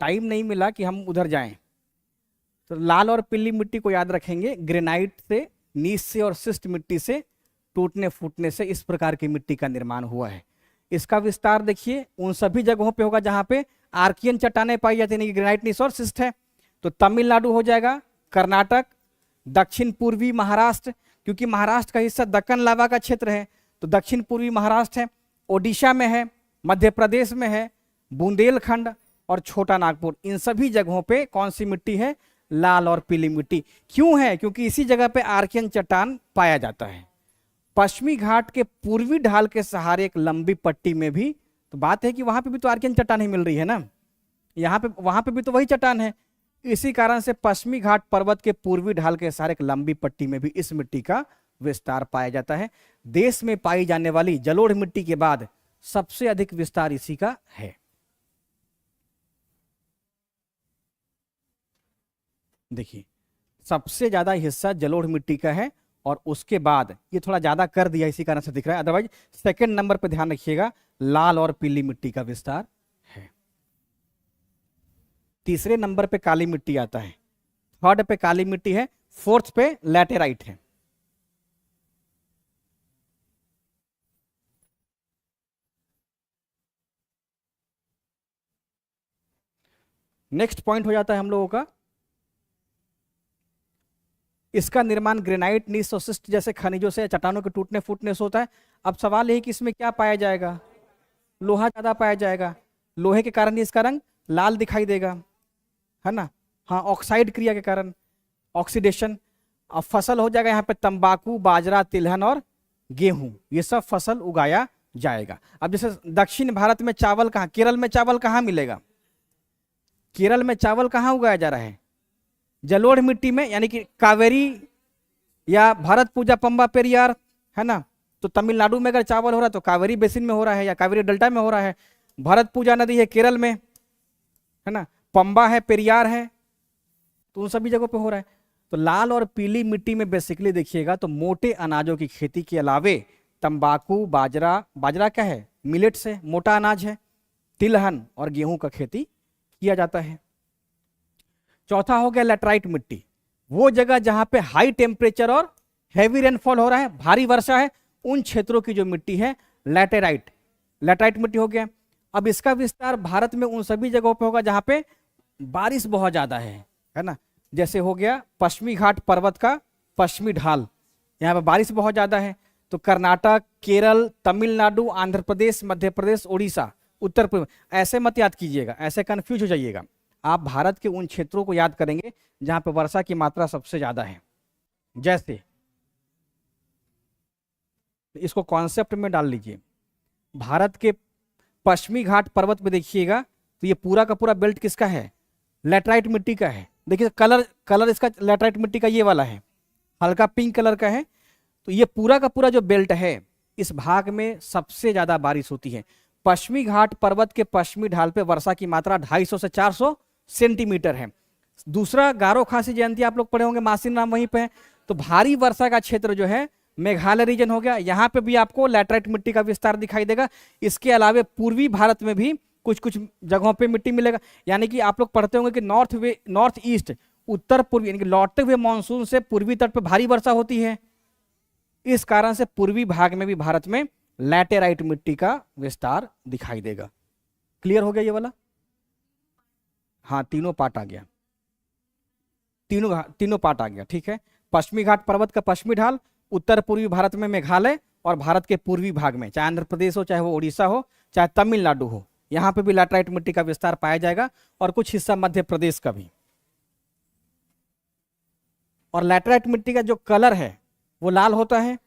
टाइम नहीं मिला कि हम उधर जाएं। तो लाल और पीली मिट्टी को याद रखेंगे, ग्रेनाइट से, नीस से और सिस्ट मिट्टी से टूटने फूटने से इस प्रकार की मिट्टी का निर्माण हुआ है। इसका विस्तार देखिए उन सभी जगहों पे होगा जहां पे आर्कियन चट्टानें पाई जाती हैं, ग्रेनाइट, नीस और सिस्ट है। तो तमिलनाडु हो जाएगा, कर्नाटक, दक्षिण पूर्वी महाराष्ट्र, क्योंकि महाराष्ट्र का हिस्सा दक्कन लावा का क्षेत्र है, तो दक्षिण पूर्वी महाराष्ट्र है, ओडिशा में है, मध्य प्रदेश में है, बुंदेलखंड और छोटा नागपुर, इन सभी जगहों पे कौन सी मिट्टी है? लाल और पीली मिट्टी। क्यों है? क्योंकि इसी जगह पे आर्कियन चट्टान पाया जाता है। पश्चिमी घाट के पूर्वी ढाल के सहारे एक लंबी पट्टी में भी, तो बात है कि वहां पे भी तो आर्कियन चट्टान ही मिल रही है ना, यहाँ पे वहां पे भी तो वही चट्टान है। इसी कारण से पश्चिमी घाट पर्वत के पूर्वी ढाल के सहारे एक लंबी पट्टी में भी इस मिट्टी का विस्तार पाया जाता है। देश में पाई जाने वाली जलोढ़ मिट्टी के बाद सबसे अधिक विस्तार इसी का है। देखिए सबसे ज्यादा हिस्सा जलोढ़ मिट्टी का है, और उसके बाद ये थोड़ा ज्यादा कर दिया इसी कारण से दिख रहा है, अदरवाइज सेकंड नंबर पे ध्यान रखिएगा, लाल और पीली मिट्टी का विस्तार है। तीसरे नंबर पे काली मिट्टी आता है, थर्ड पे काली मिट्टी है, फोर्थ पे लैटेराइट है। नेक्स्ट पॉइंट हो जाता है हम लोगों का, इसका निर्माण ग्रेनाइट, नीस और सिस्ट जैसे खनिजों से, चट्टानों के टूटने फूटने से होता है। अब सवाल यही कि इसमें क्या पाया जाएगा? लोहा ज्यादा पाया जाएगा, लोहे के कारण ही इसका रंग लाल दिखाई देगा, है ना। हाँ, ऑक्साइड क्रिया के कारण, ऑक्सीडेशन। अब फसल हो जाएगा यहाँ पे तंबाकू, बाजरा, तिलहन और गेहूं, ये सब फसल उगाया जाएगा। अब जैसे दक्षिण भारत में चावल कहाँ, केरल में चावल कहाँ मिलेगा? केरल में चावल कहाँ उगाया जा रहा है? जलोढ़ मिट्टी में, यानी कि कावेरी या भारत पूजा, पंबा, पेरियार, है ना। तो तमिलनाडु में अगर चावल हो रहा है तो कावेरी बेसिन में हो रहा है या कावेरी डेल्टा में हो रहा है। भरत पूजा नदी है केरल में, है ना, पंबा है, पेरियार है, तो उन सभी जगहों पे हो रहा है। तो लाल और पीली मिट्टी में बेसिकली देखिएगा तो मोटे अनाजों की खेती के अलावे तंबाकू, बाजरा, बाजरा क्या है? मिलेट्स है, मोटा अनाज है, तिलहन और गेहूं का खेती किया जाता है। चौथा हो गया लैटराइट मिट्टी, वो जगह जहां पे हाई टेम्परेचर और हैवी रेनफॉल हो रहा है, भारी वर्षा है, उन क्षेत्रों की जो मिट्टी है लैटेराइट, लैटेराइट मिट्टी हो गया। अब इसका विस्तार भारत में उन सभी जगहों पे होगा जहां पे बारिश बहुत ज्यादा है ना। जैसे हो गया पश्चिमी घाट पर्वत का पश्चिमी ढाल, यहाँ पे बारिश बहुत ज्यादा है। तो कर्नाटक, केरल, तमिलनाडु, आंध्र प्रदेश, मध्य प्रदेश, उड़ीसा, उत्तर पूर्व, ऐसे मत याद कीजिएगा, ऐसे कंफ्यूज हो जाइएगा। आप भारत के उन क्षेत्रों को याद करेंगे जहां पे वर्षा की मात्रा सबसे ज्यादा है। जैसे इसको कॉन्सेप्ट में डाल लीजिए, भारत के पश्चिमी घाट पर्वत पे देखिएगा तो ये पूरा का पूरा बेल्ट किसका है, लैटराइट मिट्टी का है। देखिए कलर इसका लैटराइट मिट्टी का ये वाला है, हल्का पिंक कलर का है। तो ये पूरा का पूरा जो बेल्ट है, इस भाग में सबसे ज्यादा बारिश होती है। पश्चिमी घाट पर्वत के पश्चिमी ढाल पे वर्षा की मात्रा 250 से 400 सेंटीमीटर है। दूसरा गारो खासी जयंती आप लोग पढ़े होंगे, मासिन नाम वहीं पे है। तो भारी वर्षा का क्षेत्र जो है मेघालय रीजन हो गया, यहाँ पे भी आपको लैटराइट मिट्टी का विस्तार दिखाई देगा। इसके अलावा पूर्वी भारत में भी कुछ कुछ जगहों पे मिट्टी मिलेगा। यानी कि आप लोग पढ़ते होंगे कि नॉर्थ ईस्ट, उत्तर पूर्वी, यानी कि लौटते हुए मानसून से पूर्वी तट पे भारी वर्षा होती है। इस कारण से पूर्वी भाग में भी भारत में लैटेराइट मिट्टी का विस्तार दिखाई देगा। क्लियर हो गया ये वाला? हाँ, तीनों पार्ट आ गया, तीनों पार्ट आ गया, ठीक है। पश्चिमी घाट पर्वत का पश्चिमी ढाल, उत्तर पूर्वी भारत में मेघालय, और भारत के पूर्वी भाग में चाहे आंध्र प्रदेश हो, चाहे वो उड़ीसा हो, चाहे तमिलनाडु हो, यहां पे भी लैटराइट मिट्टी का विस्तार पाया जाएगा, और कुछ हिस्सा मध्य प्रदेश का भी। और लैटराइट मिट्टी का जो कलर है वो लाल होता है,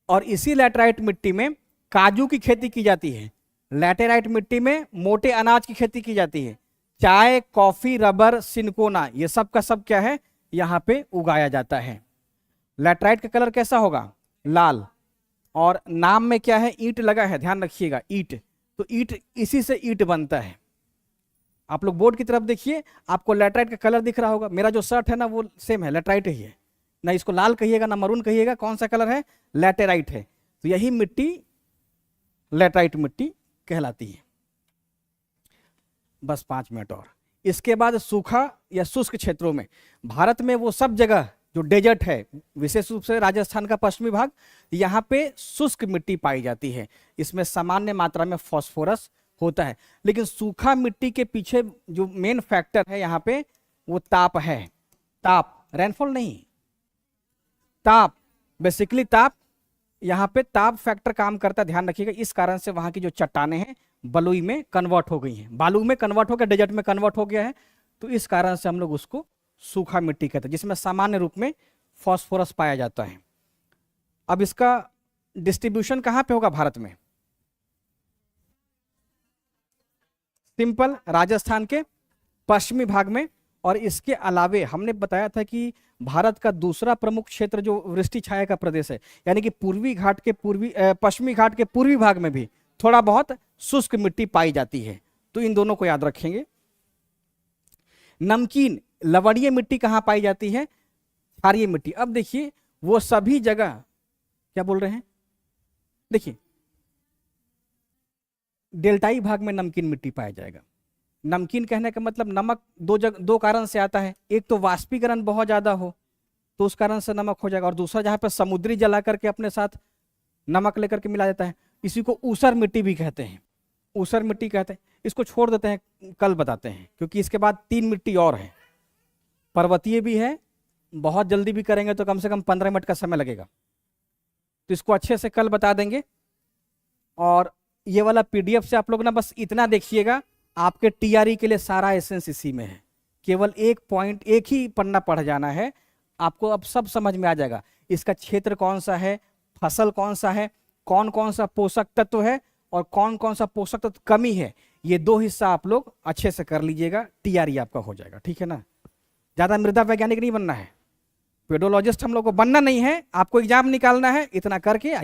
और इसी लैटराइट मिट्टी में काजू की खेती की जाती है। लैटेराइट मिट्टी में मोटे अनाज की खेती की जाती है। चाय, कॉफी, रबर, सिनकोना, ये सब का सब क्या है, यहां पे उगाया जाता है। लैटराइट का कलर कैसा होगा, लाल, और नाम में क्या है, ईंट लगा है, ध्यान रखिएगा, ईंट। तो ईंट, इसी से ईंट बनता है। आप लोग बोर्ड की तरफ देखिए, आपको लैटराइट का कलर दिख रहा होगा। मेरा जो शर्ट है ना वो सेम है, लैटराइट ही है ना। इसको लाल कहिएगा ना मरून कहिएगा, कौन सा कलर है, लैटेराइट है। तो यही मिट्टी लैटराइट मिट्टी कहलाती है। बस 5 मिनट और। इसके बाद सूखा या शुष्क क्षेत्रों में, भारत में वो सब जगह जो डेजर्ट है, विशेष रूप से राजस्थान का पश्चिमी भाग, यहाँ पे शुष्क मिट्टी पाई जाती है। इसमें सामान्य मात्रा में फास्फोरस होता है। लेकिन सूखा मिट्टी के पीछे जो मेन फैक्टर है यहाँ पे, वो ताप है। ताप, रेनफॉल नहीं, ताप, बेसिकली ताप। यहाँ पे ताप फैक्टर काम करता है, ध्यान रखिएगा। इस कारण से वहां की जो चट्टाने हैं बलुई में कन्वर्ट हो गई हैं, बालू में कन्वर्ट हो गया, डेजर्ट में कन्वर्ट हो गया है। तो इस कारण से हम लोग उसको सूखा मिट्टी कहते हैं, जिसमें सामान्य रूप में फास्फोरस पाया जाता है। अब इसका डिस्ट्रीब्यूशन कहां पे होगा भारत में? सिंपल, राजस्थान के पश्चिमी भाग में। और इसके अलावे हमने बताया था कि भारत का दूसरा प्रमुख क्षेत्र जो वृष्टि छाया का प्रदेश है, यानी कि पश्चिमी घाट के पूर्वी भाग में भी थोड़ा बहुत शुष्क मिट्टी पाई जाती है। तो इन दोनों को याद रखेंगे। नमकीन, लवणीय मिट्टी कहां पाई जाती है? क्षारीय मिट्टी। अब देखिए, वो सभी जगह, क्या बोल रहे हैं, देखिए डेल्टाई भाग में नमकीन मिट्टी पाया जाएगा। नमकीन कहने का मतलब नमक दो कारण से आता है। एक तो वाष्पीकरण बहुत ज्यादा हो तो उस कारण से नमक हो जाएगा, और दूसरा जहां पर समुद्री जला करके अपने साथ नमक लेकर के मिला जाता है, इसी को ऊसर मिट्टी भी कहते हैं। ऊसर मिट्टी कहते हैं। इसको छोड़ देते हैं, कल बताते हैं, क्योंकि इसके बाद 3 मिट्टी और है। पर्वतीय भी है, बहुत जल्दी भी करेंगे तो कम से कम 15 मिनट का समय लगेगा, तो इसको अच्छे से कल बता देंगे। और ये वाला PDF से आप लोग ना बस इतना देखिएगा, आपके TRE के लिए सारा एसेंस इसी में है। केवल एक ही पन्ना पढ़ जाना है, आपको अब सब समझ में आ जाएगा। इसका क्षेत्र कौन सा है, फसल कौन सा है, कौन कौन सा पोषक तत्व है, और कौन कौन सा पोषक तत्व कमी है। ये 2 हिस्सा आप लोग अच्छे से कर लीजिएगा, TRE आपका हो जाएगा, ठीक है ना। ज्यादा मृदा वैज्ञानिक नहीं बनना है, पेडोलॉजिस्ट हम लोग को बनना नहीं है, आपको एग्जाम निकालना है, इतना करके आइए।